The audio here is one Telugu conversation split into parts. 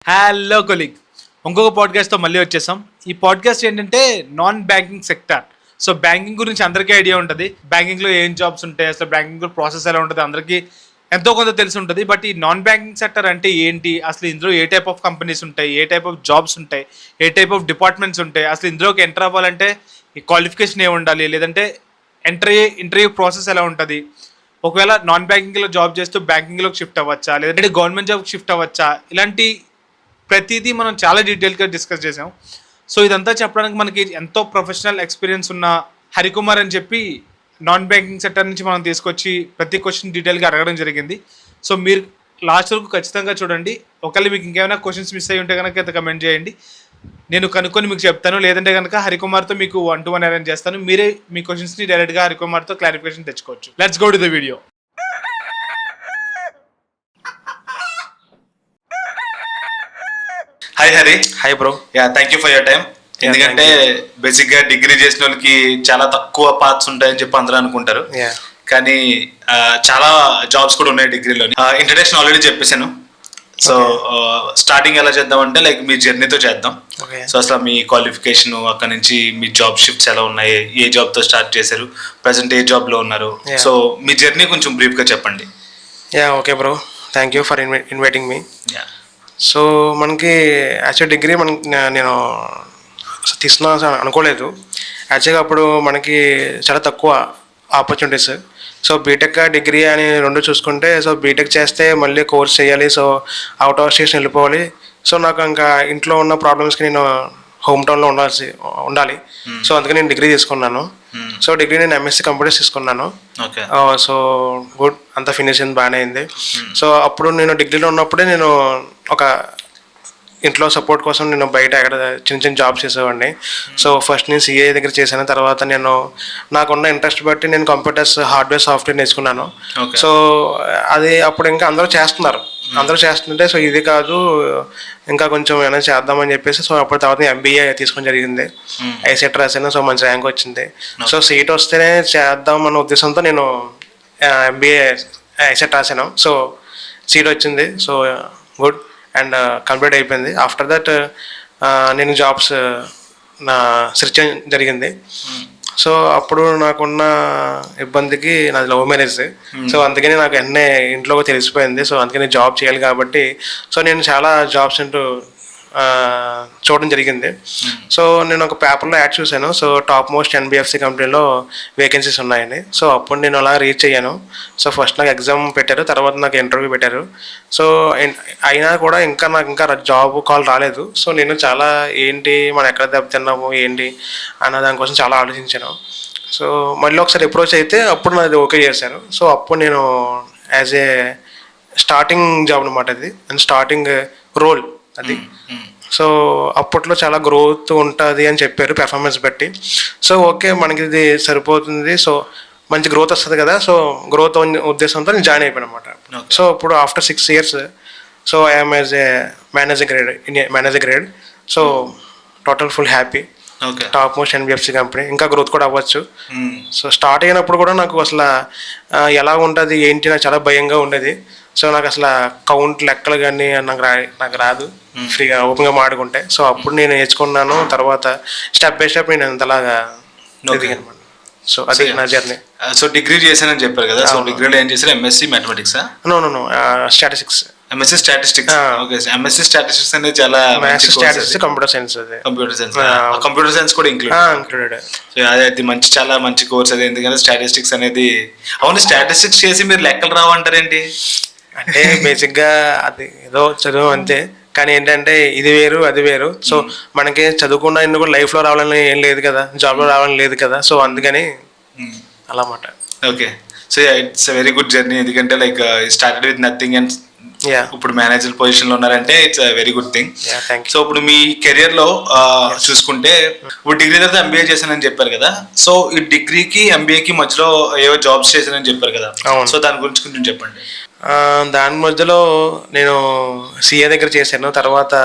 హలో కొలీగ్, ఇంకొక పాడ్కాస్ట్తో మళ్ళీ వచ్చేసాం. ఈ పాడ్కాస్ట్ ఏంటంటే non banking sector. So banking గురించి అందరికీ ఐడియా ఉంటుంది. బ్యాంకింగ్లో ఏం జాబ్స్ ఉంటాయి, అసలు బ్యాంకింగ్ ప్రాసెస్ ఎలా ఉంటుంది అందరికీ ఎంతో కొంత తెలిసి ఉంటుంది. బట్ ఈ నాన్ బ్యాంకింగ్ సెక్టర్ అంటే ఏంటి, అసలు ఇందులో ఏ టైప్ ఆఫ్ కంపెనీస్ ఉంటాయి, ఏ టైప్ ఆఫ్ జాబ్స్ ఉంటాయి, ఏ టైప్ ఆఫ్ డిపార్ట్మెంట్స్ ఉంటాయి, అసలు ఇందులోకి ఎంటర్ అవ్వాలంటే ఈ క్వాలిఫికేషన్ ఏ ఉండాలి, లేదంటే ఇంటర్వ్యూ ప్రాసెస్ ఎలా ఉంటుంది, ఒకవేళ నాన్ బ్యాంకింగ్లో జాబ్ చేస్తూ బ్యాంకింగ్లోకి షిఫ్ట్ అవ్వచ్చా, లేదంటే గవర్నమెంట్ జాబ్కి షిఫ్ట్ అవ్వచ్చా, ఇలాంటి ప్రతిదీ మనం చాలా డీటెయిల్గా డిస్కస్ చేసాం. సో ఇదంతా చెప్పడానికి మనకి ఎంతో ప్రొఫెషనల్ ఎక్స్పీరియన్స్ ఉన్న హరికుమార్ అని చెప్పి నాన్ బ్యాంకింగ్ సెక్టర్ నుంచి మనం తీసుకొచ్చి ప్రతి క్వశ్చన్ డీటెయిల్గా అడగడం జరిగింది. సో మీరు లాస్ట్ వరకు ఖచ్చితంగా చూడండి. ఒకవేళ మీకు ఇంకేమైనా క్వశ్చన్స్ మిస్ అయ్యి ఉంటే కనుక కమెంట్ చేయండి, నేను కనుక్కొని మీకు చెప్తాను. లేదంటే కనుక హరికుమార్తో మీకు 1-to-1 అరేంజ్ చేస్తాను. మీరే మీ క్వశ్చన్స్ని డైరెక్ట్గా హరికుమార్తో క్లారిఫికేషన్ తెచ్చుకోవచ్చు. Let's go to the video. Hi Hari. Hi bro. Thank you for your time. ఎందుకంటే బేసిక్ గా డిగ్రీ చేసిన వాళ్ళకి చాలా తక్కువ పార్ట్స్ ఉంటాయని చెప్పి అందరూ అనుకుంటారు, కానీ చాలా జాబ్స్ కూడా ఉన్నాయి డిగ్రీలో. ఇంట్రడక్షన్ ఆల్రెడీ చెప్పేశాను. సో స్టార్టింగ్ ఎలా చేద్దాం అంటే లైక్ మీ జర్నీతో చేద్దాం. సో అసలు మీ క్వాలిఫికేషన్, అక్కడ నుంచి మీ జాబ్ షిఫ్ట్స్ ఎలా ఉన్నాయి, ఏ జాబ్ తో స్టార్ట్ చేశారు, ప్రెసెంట్ ఏ జాబ్ లో ఉన్నారు, సో మీ జర్నీ కొంచెం బ్రీఫ్ గా చెప్పండి. Okay bro, thank you for inviting me. So మనకి యాక్చువల్ డిగ్రీ నేను తీసుకున్నా అనుకోలేదు. యాక్చువల్గా అప్పుడు మనకి చాలా తక్కువ ఆపర్చునిటీస్. సో బీటెక్ డిగ్రీ అని రెండు చూసుకుంటే, సో బీటెక్ చేస్తే మళ్ళీ కోర్స్ చేయాలి, సో అవుట్ ఆఫ్ స్టేషన్ వెళ్ళిపోవాలి. సో నాకు ఇంకా ఇంట్లో ఉన్న ప్రాబ్లమ్స్కి నేను హోమ్ టౌన్లో ఉండాలి. సో అందుకని నేను డిగ్రీ తీసుకున్నాను. సో డిగ్రీ నేను ఎంఎస్సీ కంప్యూటర్స్ తీసుకున్నాను. సో గుడ్, అంతా ఫినిష్ అయింది, బాగానే అయింది. సో అప్పుడు నేను డిగ్రీలో ఉన్నప్పుడే నేను ఒక ఇంట్లో సపోర్ట్ కోసం నేను బయట ఎక్కడ చిన్న చిన్న జాబ్స్ చేసేవాడిని. సో ఫస్ట్ నేను సిఏ దగ్గర చేశాను. తర్వాత నేను నాకున్న ఇంట్రెస్ట్ బట్టి నేను కంప్యూటర్స్, హార్డ్వేర్, సాఫ్ట్వేర్ నేర్చుకున్నాను. సో అది అప్పుడు ఇంకా అందరూ చేస్తుంటే సో ఇది కాదు, ఇంకా కొంచెం ఏమైనా చేద్దామని చెప్పేసి సో అప్పుడు తర్వాత ఎంబీఏ తీసుకోవడం జరిగింది. ఐసెట్ రాశాను. సో మంచి ర్యాంక్ వచ్చింది. సో సీట్ వస్తేనే చేద్దాం అన్న ఉద్దేశంతో నేను ఎంబీఏ ఐసెట్ రాశాను. సో సీట్ వచ్చింది. సో గుడ్ అండ్ కంప్లీట్ అయిపోయింది. ఆఫ్టర్ దట్ నేను జాబ్స్ సెర్చ్ చేయడం జరిగింది. సో అప్పుడు నాకున్న ఇబ్బందికి నాది లవ్ మ్యారేజ్. సో అందుకని నాకు వెంటనే ఇంట్లో తెలిసిపోయింది. సో అందుకని జాబ్ చేయాలి కాబట్టి సో నేను చాలా జాబ్స్ అంటూ చూడడం జరిగింది. సో నేను ఒక పేపర్లో యాడ్ చూశాను. సో టాప్ మోస్ట్ ఎన్బిఎఫ్సి కంపెనీలో వేకెన్సీస్ ఉన్నాయని. సో అప్పుడు నేను అలా రీచ్ అయ్యాను. సో ఫస్ట్ నాకు ఎగ్జామ్ పెట్టారు, తర్వాత నాకు ఇంటర్వ్యూ పెట్టారు. సో అయినా కూడా నాకు ఇంకా జాబ్ కాల్ రాలేదు. సో నేను చాలా ఏంటి మనం ఎక్కడ దెబ్బతిన్నాము ఏంటి అన్న దానికోసం చాలా ఆలోచించాను. సో మళ్ళీ ఒకసారి అప్రోచ్ అయితే అప్పుడు నాది ఓకే చేశారు. సో అప్పుడు నేను యాజ్ ఏ స్టార్టింగ్ జాబ్ అనమాట అది, అండ్ స్టార్టింగ్ రోల్ అది. సో అప్పట్లో చాలా గ్రోత్ ఉంటుంది అని చెప్పారు పెర్ఫార్మెన్స్ బట్టి. సో ఓకే, మనకి ఇది సరిపోతుంది, సో మంచి గ్రోత్ వస్తుంది కదా, సో గ్రోత్ ఉద్దేశంతో నేను జాయిన్ అయిపోయాను అనమాట. సో ఇప్పుడు after 6 years so I'm as a manager grade. So total full happy. Top most NBFC company, ఇంకా గ్రోత్ కూడా అవ్వచ్చు. సో స్టార్ట్ అయినప్పుడు కూడా నాకు అసలు ఎలా ఉంటుంది ఏంటి నాకు చాలా భయంగా ఉండేది. సో నాకు అసలు కౌంట్ లెక్కలు కానీ నాకు రాదు ఫ్రీగా ఓపెన్గా మాడుకుంటే. సో అప్పుడు నేను నేర్చుకున్నాను. తర్వాత స్టెప్ బై స్టెప్ నేను అంతలాగా ఎదిగాను. సో అది నా జర్నీ. సో డిగ్రీ చేశానని చెప్పారు కదా, సో డిగ్రీలో ఏం చేశారు? ఎంఎస్సీ మ్యాథమెటిక్సా? No statistics. MSc statistics. Okay, MSc statistics అనేది చాలా statistics, computer science. Computer science కూడా ఇంక్లూడెడ్. సో అది చాలా మంచి కోర్స్ అది. ఎందుకంటే స్టాటిస్టిక్స్ అనేది, అవును స్టాటిస్టిక్స్ చేసి మీరు లెక్కలు రావంటారేంటి? అంటే బేసిక్గా అది ఏదో చదువు అంతే, కానీ ఏంటంటే ఇది వేరు అది వేరు. సో మనకి చదువుకున్న ఇన్ని కూడా లైఫ్లో రావాలని ఏం లేదు కదా, జాబ్లో రావాలని లేదు కదా. సో అందుకని అలా మాట. Okay, so it's very good journey. ఎందుకంటే like started with nothing and ఇప్పుడు మేనేజర్ పొజిషన్లో ఉన్నారంటే it's very good thing. So ఇప్పుడు మీ కెరియర్ లో చూసుకుంటే ఇప్పుడు డిగ్రీ తర్వాత ఎంబీఏ చేశానని చెప్పారు కదా, సో ఈ డిగ్రీకి ఎంబీఏకి మధ్యలో ఏవో జాబ్స్ చేశానని చెప్పారు కదా, సో దాని గురించి కొంచెం చెప్పండి. దాని మధ్యలో నేను సిఏ దగ్గర చేశాను. తర్వాత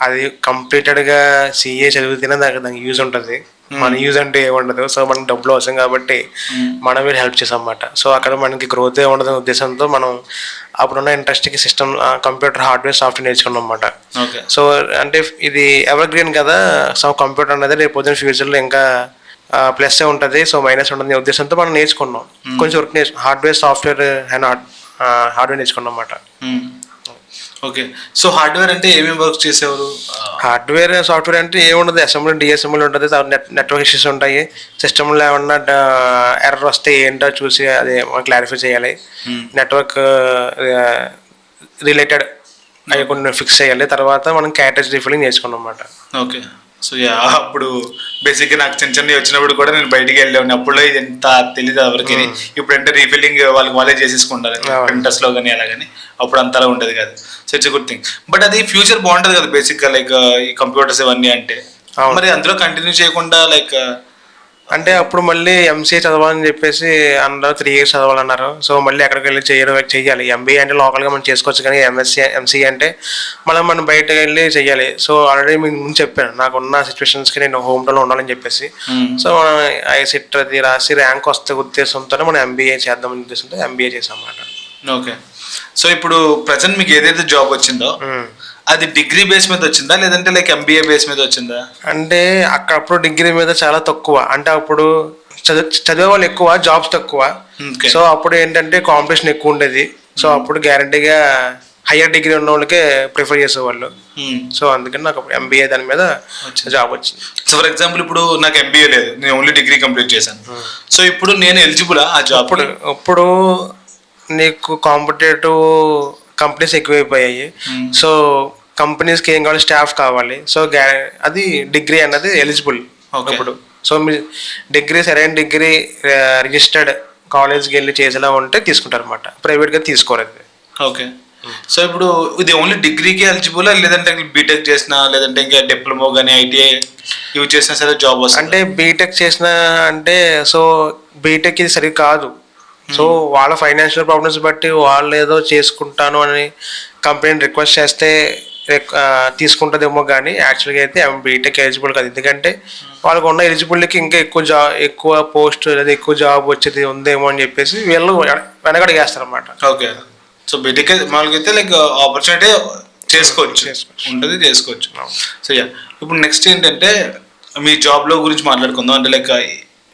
అది కంప్లీటెడ్గా సిఏ చదివితేనే దానికి యూజ్ ఉంటుంది. మన యూజ్ అంటే ఏముండదు. సో మనకి డబ్బులు అవసరం కాబట్టి మనం వీళ్ళు హెల్ప్ చేసాం అన్నమాట. సో అక్కడ మనకి గ్రోత్ ఉండదు ఉద్దేశంతో మనం అప్పుడున్న ఇంట్రెస్ట్కి సిస్టమ్, కంప్యూటర్, హార్డ్వేర్, సాఫ్ట్వేర్ నేర్చుకున్నాం అన్నమాట. సో అంటే ఇది ఎవర్ గ్రీన్ కదా. సో కంప్యూటర్ అనేది రేపు పొద్దున ఫ్యూచర్లో ఇంకా ప్లస్ ఉంటుంది, సో మైనస్ ఉంటుంది ఉద్దేశంతో మనం నేర్చుకున్నాం. కొంచెం work hardware, software and hardware నేర్చుకున్నాం అన్నమాట. ఓకే. సో హార్డ్వేర్ అంటే ఏమేమి వర్క్ చేసేవారు? హార్డ్వేర్, సాఫ్ట్వేర్ అంటే ఏముండదు, అసెంబ్లీ, డిఎస్ఎంబ్లీ ఉంటుంది, నెట్వర్క్ ఇష్యూస్ ఉంటాయి, సిస్టమ్లో ఏమన్నా ఎర్రర్ వస్తే ఏంటో చూసి అది క్లారిఫై చేయాలి, నెట్వర్క్ రిలేటెడ్ అవి కొన్ని ఫిక్స్ చేయాలి. తర్వాత మనం క్యాటరేజ్ రీఫిల్లింగ్ నేర్చుకున్నాం అన్నమాట. ఓకే. సో అప్పుడు బేసిక్గా నాకు చిన్న చిన్నవి వచ్చినప్పుడు కూడా నేను బయటికి వెళ్ళాను. అప్పుడు ఇది ఎంత తెలియదు ఎవరికి. ఇప్పుడు అంటే రీఫిల్లింగ్ వాళ్ళే చేసేసుకుంటారు ప్రింటర్స్లో కానీ అలా కానీ. అప్పుడు అంతలా ఉండేది కాదు. So it's good thing. But అది ఫ్యూచర్ బాగుంటుంది కదా బేసిక్గా, లైక్ ఈ కంప్యూటర్స్ ఇవన్నీ అంటే. మరి అందులో కంటిన్యూ చేయకుండా లైక్ అంటే అప్పుడు మళ్ళీ ఎంసీఏ చదవాలని చెప్పేసి అన్నారు, 3 years చదవాలన్నారు. సో మళ్ళీ ఎక్కడికి వెళ్ళి చెయ్యాలి. ఎంబీఏ అంటే లోకల్గా మనం చేసుకోవచ్చు, కానీ ఎంసీఏ అంటే మనం బయటకు వెళ్ళి చెయ్యాలి. సో ఆల్రెడీ మీకు ముందు చెప్పాను, నాకున్న సిచ్యువేషన్స్కి నేను హోమ్ టౌన్లో ఉండాలని చెప్పేసి. సో మనం ఐసెట్ అది రాసి ర్యాంక్ వస్తే ఉద్దేశంతో మనం ఎంబీఏ చేద్దామని ఉద్దేశంతో ఎంబీఏ చేసాం అన్నమాట. ఓకే. సో ఇప్పుడు ప్రజెంట్ మీకు ఏదైతే జాబ్ వచ్చిందో అది డిగ్రీ బేస్ మీద వచ్చిందా లేదంటే లైక్ ఎంబీఏ బేస్ మీద వచ్చిందా? అంటే అప్పుడు డిగ్రీ మీద చాలా తక్కువ, అంటే అప్పుడు చదివే వాళ్ళు ఎక్కువ, జాబ్స్ తక్కువ. సో అప్పుడు ఏంటంటే కాంపిటీషన్ ఎక్కువ ఉండేది. సో అప్పుడు గ్యారంటీగా హయ్యర్ డిగ్రీ ఉన్న వాళ్ళకే ప్రిఫర్ చేసేవాళ్ళు. సో అందుకని నాకు ఎంబీఏ దాని మీద జాబ్ వచ్చింది. సో ఫర్ ఎగ్జాంపుల్ ఇప్పుడు నాకు ఎంబీఏ లేదు, నేను ఓన్లీ డిగ్రీ కంప్లీట్ చేశాను. సో ఇప్పుడు నేను ఎలిజిబులా ఆ జాబ్? ఇప్పుడు నీకు కాంపిటేటివ్ కంపెనీస్ ఎక్కువైపోయాయి. సో కంపెనీస్కి ఏం కావాలి, స్టాఫ్ కావాలి. సో అది డిగ్రీ అన్నది ఎలిజిబుల్ ఇప్పుడు. సో మీ డిగ్రీ, సరైన డిగ్రీ, రిజిస్టర్డ్ కాలేజ్కి వెళ్ళి చేసేలా ఉంటే తీసుకుంటారు అన్నమాట, ప్రైవేట్గా తీసుకోరు. ఓకే. సో ఇప్పుడు ఇది ఓన్లీ డిగ్రీకి ఎలిజిబుల్ లేదంటే బీటెక్ చేసినా లేదంటే ఇంకా డిప్లొమా కానీ ఐటీఐ ఇవి చేసినా సరే జాబ్ వస్తుంది? అంటే బీటెక్ చేసిన అంటే, సో బీటెక్ ఇది సరిగ్గా కాదు. సో వాళ్ళ ఫైనాన్షియల్ ప్రాబ్లమ్స్ బట్టి వాళ్ళు ఏదో చేసుకుంటాను అని కంపెనీని రిక్వెస్ట్ చేస్తే తీసుకుంటుందేమో, కానీ యాక్చువల్గా అయితే బీటెక్ ఎలిజిబుల్ కాదు. ఎందుకంటే వాళ్ళకు ఉన్న ఎలిజిబిలిటీకి ఇంకా ఎక్కువ పోస్ట్ లేదా ఎక్కువ జాబ్ వచ్చేది ఉందేమో అని చెప్పేసి వీళ్ళు వెనకడిగేస్తారు అన్నమాట. ఓకే. సో బీటెక్ మామూలుగా అయితే లైక్ ఆపర్చునిటీ చేసుకోవచ్చు ఉంటుంది, చేసుకోవచ్చు. సో ఇప్పుడు నెక్స్ట్ ఏంటంటే మీ జాబ్లో గురించి మాట్లాడుకుందాం. అంటే లైక్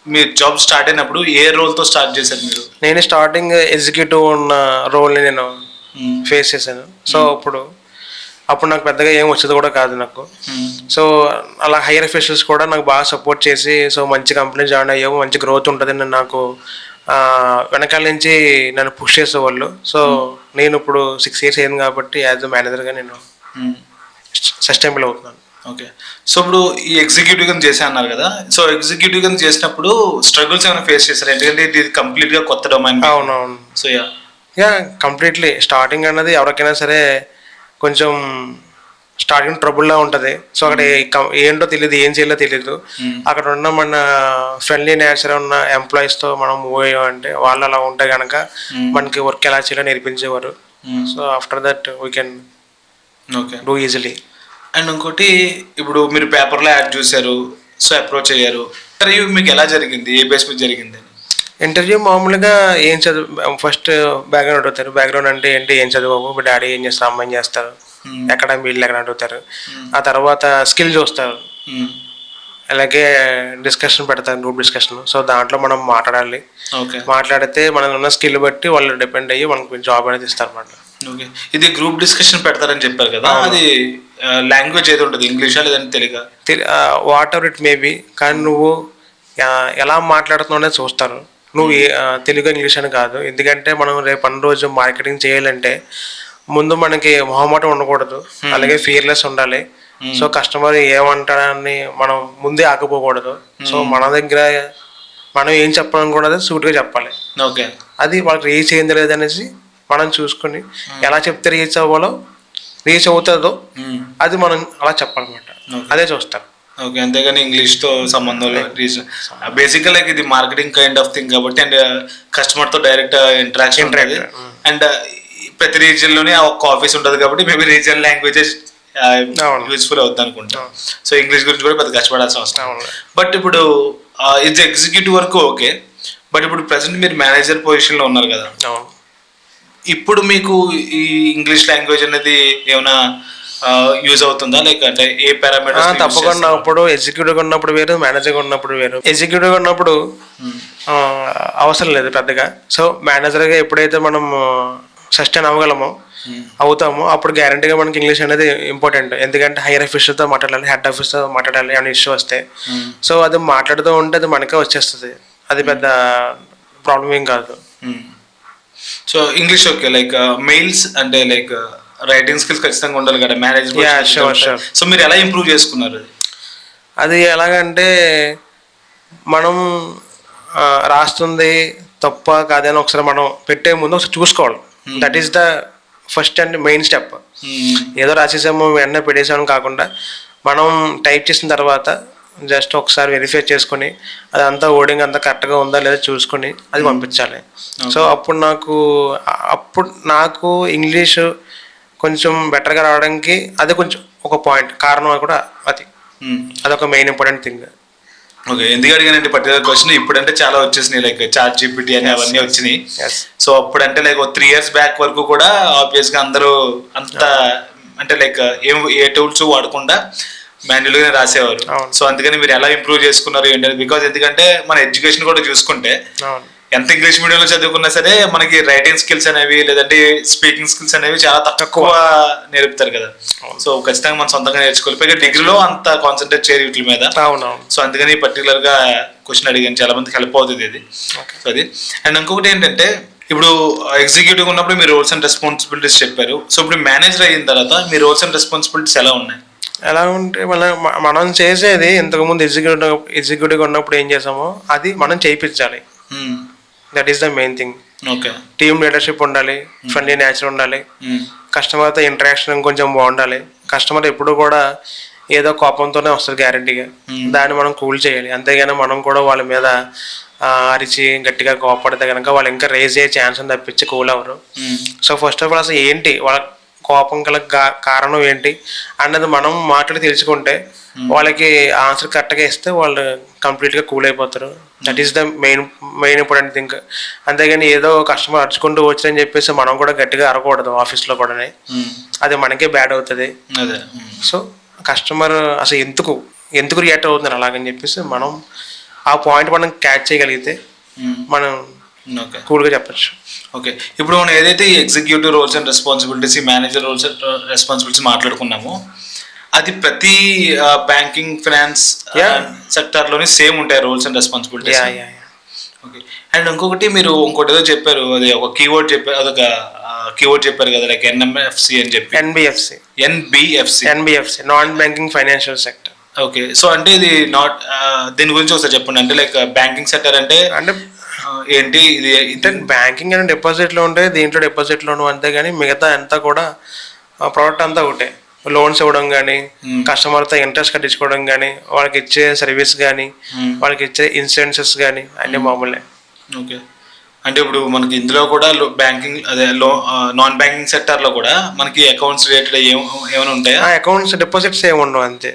మీ జాబ్ స్టార్ట్ అయినప్పుడు ఏ రోల్తో స్టార్ట్ చేశారు మీరు? నేను స్టార్టింగ్ ఎగ్జిక్యూటివ్ ఉన్న రోల్ని నేను ఫేస్ చేశాను. సో అప్పుడు నాకు పెద్దగా ఏం వచ్చేది కూడా కాదు నాకు. సో అలా హైయర్ అఫీషియల్స్ కూడా నాకు బాగా సపోర్ట్ చేసి, సో మంచి కంపెనీ జాయిన్ అయ్యావు, మంచి గ్రోత్ ఉంటుందని నాకు వెనకాల నుంచి నన్ను పుష్ చేసేవాళ్ళు. సో నేను ఇప్పుడు 6 years అయింది కాబట్టి యాజ్ అ మేనేజర్గా నేను సస్టైనబుల్ అవుతున్నాను. ఓకే. సో ఇప్పుడు ఈ ఎగ్జిక్యూటివ్ గా చేసా అన్నారు కదా. సో ఎగ్జిక్యూటివ్ గా చేసినప్పుడు స్ట్రగుల్స్ ఏమైనా ఫేస్ చేస్తారు? ఎందుకంటే ఇది కంప్లీట్గా కొత్త డొమైన్. అవునవును. సో కంప్లీట్లీ స్టార్టింగ్ అన్నది ఎవరికైనా సరే కొంచెం స్టార్టింగ్ ట్రబుల్లా ఉంటుంది. సో అక్కడ ఏంటో తెలియదు, ఏం చేయాలో తెలియదు. అక్కడ ఉన్న మన ఫ్రెండ్లీ నేచర్ ఉన్న ఎంప్లాయీస్తో మనం మూవ్ అయ్యామంటే వాళ్ళు అలా ఉంటే కనుక మనకి వర్క్ ఎలా చేయాలో నేర్పించేవారు. So after that we can do easily. And ఇంకోటి, ఇప్పుడు మీరు పేపర్లో యాడ్ చూశారు, సో అప్రోచ్ అయ్యారు. ఇంటర్వ్యూ మీకు ఎలా జరిగింది, ఏ బేస్ మీద జరిగింది? ఇంటర్వ్యూ మామూలుగా ఏం చదువు, ఫస్ట్ బ్యాక్గ్రౌండ్ అడుగుతారు. బ్యాక్గ్రౌండ్ అంటే ఏంటి, ఏం చదువు, మీ డాడీ ఏం చేస్తారు, అమ్మ ఏం చేస్తారు, ఎక్కడ వీళ్ళు ఎక్కడ అడుగుతారు. ఆ తర్వాత స్కిల్ చూస్తారు, అలాగే డిస్కషన్ పెడతారు, గ్రూప్ డిస్కషన్. సో దాంట్లో మనం మాట్లాడాలి. మాట్లాడితే మనం ఉన్న స్కిల్ బట్టి వాళ్ళు డిపెండ్ అయ్యి మనకు జాబ్ అనేది ఇస్తారు అన్నమాట. ఓకే. ఇది గ్రూప్ డిస్కషన్ పెడతారని చెప్పారు కదా, అది లాంగ్వేజ్ ఏది ఉంటుంది, ఇంగ్లీషా లేదంటే తెలుగా? వాట్ ఎవర్ ఇట్ మేబీ, కానీ నువ్వు ఎలా మాట్లాడుతున్నావు అనేది చూస్తారు. నువ్వు తెలుగు ఇంగ్లీష్ అని కాదు. ఎందుకంటే మనం రేపు అన్ని రోజు మార్కెటింగ్ చేయాలంటే ముందు మనకి మొహమాటం ఉండకూడదు, అలాగే ఫియర్లెస్ ఉండాలి. సో కస్టమర్ ఏమంటాడని మనం ముందే ఆగిపోకూడదు. సో మన దగ్గర మనం ఏం చెప్పాలనుకున్నది సూట్గా చెప్పాలి. ఓకే. అది వాళ్ళకి రీచ్ అయింది లేదనేసి మనం చూసుకుని ఎలా చెప్తే రీచ్ అవుతుందో అది మనం అలా చెప్పాలన్నమాట. అదే చూస్తారు. ఓకే. అంతేగాని ఇంగ్లీష్తో సంబంధం లేదు. బేసిక్గా లైక్ ఇది మార్కెటింగ్ కైండ్ ఆఫ్ థింగ్ కాబట్టి, అండ్ కస్టమర్తో డైరెక్ట్ ఇంటరాక్షన్ ఉంటుంది. అండ్ ప్రతి రీజియన్లోనే ఒక ఆఫీస్ ఉంటుంది కాబట్టి మేబీ రీజియన్ లాంగ్వేజెస్ యూస్ఫుల్ అవుతుంది అనుకుంటా. సో ఇంగ్లీష్ గురించి కూడా పెద్ద కష్టపడాల్సిన అవసరం. బట్ ఇప్పుడు ఇది ఎగ్జిక్యూటివ్ వరకు ఓకే, బట్ ఇప్పుడు ప్రెసెంట్ మీరు మేనేజర్ పొజిషన్లో ఉన్నారు కదా, ఇప్పుడు మీకు ఈ ఇంగ్లీష్ లాంగ్వేజ్ అనేది ఏమైనా యూజ్ అవుతుందా? లైక్ అంటే ఏ పారామీటర్స్? తప్పకుండా. ఇప్పుడు ఎగ్జిక్యూటివ్ ఉన్నప్పుడు వేరు, మేనేజర్గా ఉన్నప్పుడు వేరు. ఎగ్జిక్యూటివ్ ఉన్నప్పుడు అవసరం లేదు పెద్దగా. సో మేనేజర్గా ఎప్పుడైతే మనం సస్టైన్ అవ్వగలమో అవుతామో అప్పుడు గ్యారంటీగా మనకి ఇంగ్లీష్ అనేది ఇంపార్టెంట్. ఎందుకంటే హైయర్ ఆఫీసర్తో మాట్లాడాలి, హెడ్ ఆఫీస్తో మాట్లాడాలి, ఏమైనా ఇష్యూ వస్తే. సో అది మాట్లాడుతూ ఉంటే అది మనకే వచ్చేస్తుంది, అది పెద్ద ప్రాబ్లం ఏం కాదు. So English okay, like mails అంటే లైక్ రైటింగ్ స్కిల్స్ ఖచ్చితంగా ఉండాలి కదా మేనేజ్మెంట్. సో మీరు ఎలా ఇంప్రూవ్ చేసుకున్నారు? అది ఎలాగంటే మనం రాస్తుంది తప్ప కాదని ఒకసారి మనం పెట్టే ముందు ఒకసారి చూసుకోవాలి. That is the first and main step. ఏదో రాసేసాము వెంటనే పెట్టేసాము కాకుండా మనం టైప్ చేసిన తర్వాత జస్ట్ ఒకసారి వెరిఫై చేసుకొని అదంతా ఓడింగ్ అంతా కరెక్ట్గా ఉందా లేదా చూసుకొని అది పంపించాలి. సో అప్పుడు నాకు ఇంగ్లీషు కొంచెం బెటర్గా రావడానికి అది కొంచెం ఒక పాయింట్ కారణం కూడా అదొక మెయిన్ ఇంపార్టెంట్ థింగ్. ఓకే, ఎందుకు అడిగానంటే పర్టికులర్ క్వశ్చన్ ఇప్పుడంటే చాలా వచ్చేసినాయి, లైక్ చాట్ జీపీటీ అని అవన్నీ వచ్చినాయి. సో అప్పుడంటే లైక్ 3 years బ్యాక్ వరకు కూడా ఆబ్వియస్గా అందరూ అంత అంటే లైక్ ఏ టూల్స్ వాడకుండా మాన్యువల్గానే రాసేవారు. సో అందుకని మీరు ఎలా ఇంప్రూవ్ చేసుకున్నారు ఏంటంటే, బికాజ్ ఎందుకంటే మన ఎడ్యుకేషన్ కూడా చూసుకుంటే ఎంత ఇంగ్లీష్ మీడియంలో చదువుకున్నా సరే మనకి రైటింగ్ స్కిల్స్ అనేవి లేదంటే స్పీకింగ్ స్కిల్స్ అనేవి చాలా తక్కువ నేర్పుతారు కదా. సో ఖచ్చితంగా మనం సొంతంగా నేర్చుకోవాలి. పైగా డిగ్రీలో అంత కాన్సన్ట్రేట్ చేయరు వీటి మీద. సో అందుకని పర్టికులర్ గా క్వశ్చన్ అడిగాను, చాలా మందికి హెల్ప్ అవుతుంది ఇది. సో అది. అండ్ ఇంకొకటి ఏంటంటే, ఇప్పుడు ఎగ్జిక్యూటివ్ ఉన్నప్పుడు మీ రోల్స్ అండ్ రెస్పాన్సిబిలిటీస్ చెప్పారు. సో ఇప్పుడు మేనేజర్ అయిన తర్వాత మీ రోల్స్ అండ్ రెస్పాన్సిబిలిటీస్ ఎలా ఉన్నాయి? ఎలా ఉంటే మనం చేసేది ఇంతకుముందు ఎగ్జిక్యూటివ్ ఉన్నప్పుడు ఏం చేసామో అది మనం చేయించాలి. That is the main thing. Okay, team leadership ఉండాలి, ఫ్రెండ్లీ నేచర్ ఉండాలి, కస్టమర్తో ఇంటరాక్షన్ కొంచెం బాగుండాలి. కస్టమర్ ఎప్పుడు కూడా ఏదో కోపంతోనే వస్తుంది గ్యారంటీగా, దాన్ని మనం కూల్ చేయాలి. అంతేగాని మనం కూడా వాళ్ళ మీద అరిచి గట్టిగా కోపడితే కనుక వాళ్ళు ఇంకా రేజ్ అయ్యే ఛాన్స్ అని తప్పించి కూల్ అవ్వరు. సో ఫస్ట్ ఆఫ్ ఆల్ అసలు ఏంటి వాళ్ళ కోపం గల కారణం ఏంటి అన్నది మనం మాట్లాడి తెలుసుకుంటే వాళ్ళకి ఆన్సర్ కరెక్ట్గా ఇస్తే వాళ్ళు కంప్లీట్గా కూల్ అయిపోతారు. That is the main important thing. అంతేగాని ఏదో కస్టమర్ అరుచుకుంటూ వచ్చని చెప్పేసి మనం కూడా గట్టిగా అరకూడదు ఆఫీస్లో కూడా, అది మనకే బ్యాడ్ అవుతుంది. సో కస్టమర్ అసలు ఎందుకు రియాక్ట్ అవుతున్నారు అలాగని చెప్పేసి మనం ఆ పాయింట్ మనం క్యాచ్ చేయగలిగితే మనం కూల్గా చెప్పచ్చు. ఓకే, ఇప్పుడు మనం ఏదైతే ఈ executive roles and responsibilities, manager roles and responsibilities మాట్లాడుకున్నామో అది ప్రతి బ్యాంకింగ్ ఫైనాన్స్ సెక్టార్లోనే సేమ్ ఉంటాయి roles and responsibilities. Okay, and ఇంకోటి ఏదో చెప్పారు, అది ఒక కీవర్డ్ చెప్పారు, అదొక కీవర్డ్ చెప్పారు కదా, లైక్ NBFC అని చెప్పి. NBFC non banking financial sector. Okay, so అంటే ఇది దీని గురించి ఒకసారి చెప్పండి. అంటే లైక్ బ్యాంకింగ్ సెక్టర్ అంటే ఏంటి? ఇది బ్యాంకింగ్ అని డిపాజిట్లో ఉంటాయి, దీంట్లో డిపాజిట్లోను అంతే, కానీ మిగతా అంతా కూడా ప్రోడక్ట్ అంతా ఒకటే. లోన్స్ ఇవ్వడం కానీ, కస్టమర్తో ఇంట్రెస్ట్ కట్టించుకోవడం కానీ, వాళ్ళకి ఇచ్చే సర్వీస్ కానీ, వాళ్ళకి ఇచ్చే ఇన్సూరెన్సెస్ కానీ అన్నీ మామూలే. ఓకే, అంటే ఇప్పుడు మనకి ఇందులో కూడా బ్యాంకింగ్ నాన్ బ్యాంకింగ్ సెక్టార్లో కూడా మనకి అకౌంట్స్ రిలేటెడ్ ఏమైనా ఉంటాయా? అకౌంట్స్ డిపాజిట్స్ ఏమి ఉండవు అంతే.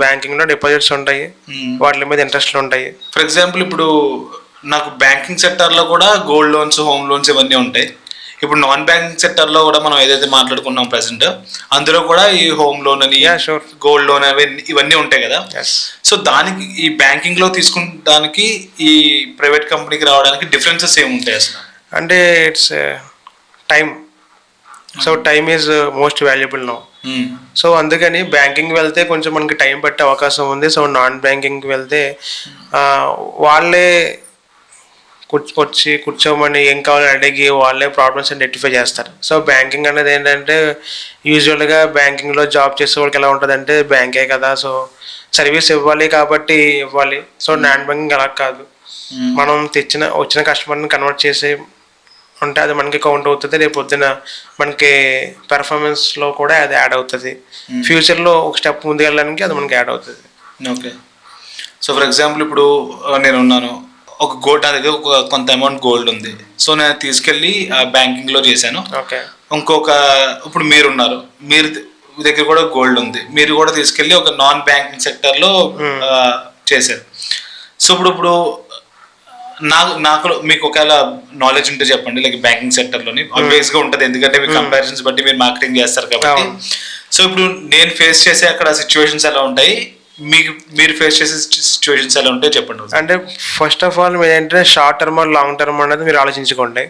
బ్యాంకింగ్లో డిపాజిట్స్ ఉంటాయి, వాటి మీద ఇంట్రెస్ట్లు ఉంటాయి. ఫర్ ఎగ్జాంపుల్ ఇప్పుడు నాకు బ్యాంకింగ్ సెక్టార్లో కూడా గోల్డ్ లోన్స్, హోమ్ లోన్స్ ఇవన్నీ ఉంటాయి. ఇప్పుడు నాన్ బ్యాంకింగ్ సెక్టార్లో కూడా మనం ఏదైతే మాట్లాడుకున్నాం ప్రెసెంట్, అందులో కూడా ఈ హోమ్ లోన్ అని, గోల్డ్ లోన్ ఇవన్నీ ఉంటాయి కదా. సో దానికి ఈ బ్యాంకింగ్ లో తీసుకుంటానికి ఈ ప్రైవేట్ కంపెనీకి రావడానికి డిఫరెన్సెస్ ఏముంటాయి అసలు? అంటే it's time. So time is most valuable now. So అందుకని బ్యాంకింగ్ వెళ్తే కొంచెం మనకి టైం పట్టే అవకాశం ఉంది. సో నాన్ బ్యాంకింగ్కి వెళ్తే వాళ్ళే కూర్చోమని ఏం కావాలని అడిగి వాళ్ళే ప్రాబ్లమ్స్ ఐడెంటిఫై చేస్తారు. సో బ్యాంకింగ్ అనేది ఏంటంటే యూజువల్గా బ్యాంకింగ్లో జాబ్ చేసే వాళ్ళకి ఎలా ఉంటుందంటే బ్యాంకే కదా, సో సర్వీస్ ఇవ్వాలి కాబట్టి ఇవ్వాలి. సో నాన్ బ్యాంకింగ్ అలా కాదు, మనం వచ్చిన కస్టమర్ని కన్వర్ట్ చేసి ఉంటే అది మనకి కౌంట్ అవుతుంది. రేపు పొద్దున మనకి పెర్ఫార్మెన్స్లో కూడా అది యాడ్ అవుతుంది. ఫ్యూచర్లో ఒక స్టెప్ ముందుకు వెళ్ళడానికి అది మనకి యాడ్ అవుతుంది. ఓకే, సో ఫర్ ఎగ్జాంపుల్ ఇప్పుడు నేను ఉన్నాను, ఒక గోల్డ్ నా దగ్గర కొంత అమౌంట్ గోల్డ్ ఉంది. సో నేను తీసుకెళ్ళి బ్యాంకింగ్లో చేశాను. ఓకే, ఇప్పుడు మీరున్నారు, మీరు దగ్గర కూడా గోల్డ్ ఉంది, మీరు కూడా తీసుకెళ్ళి ఒక నాన్ బ్యాంకింగ్ సెక్టర్లో చేశారు. సో ఇప్పుడు నాకు మీకు ఒకవేళ నాలెడ్జ్ ఉంటే చెప్పండి, లైక్ బ్యాంకింగ్ సెక్టర్లోని ఆబ్వియస్ గా ఉంటుంది, ఎందుకంటే మీ కంపారిజన్స్ బట్టి మీరు మార్కెటింగ్ చేస్తారు కాబట్టి. సో ఇప్పుడు నేను ఫేస్ చేసే అక్కడ సిచ్యువేషన్స్ ఎలా ఉంటాయి, మీరు ఫేస్ చేసే సిచ్యువేషన్స్ ఎలా ఉంటాయి చెప్పండి. అంటే ఫస్ట్ ఆఫ్ ఆల్ మీరు ఏంటంటే షార్ట్ టర్మ్ లాంగ్ టర్మ్ అనేది మీరు ఆలోచించుకోండి.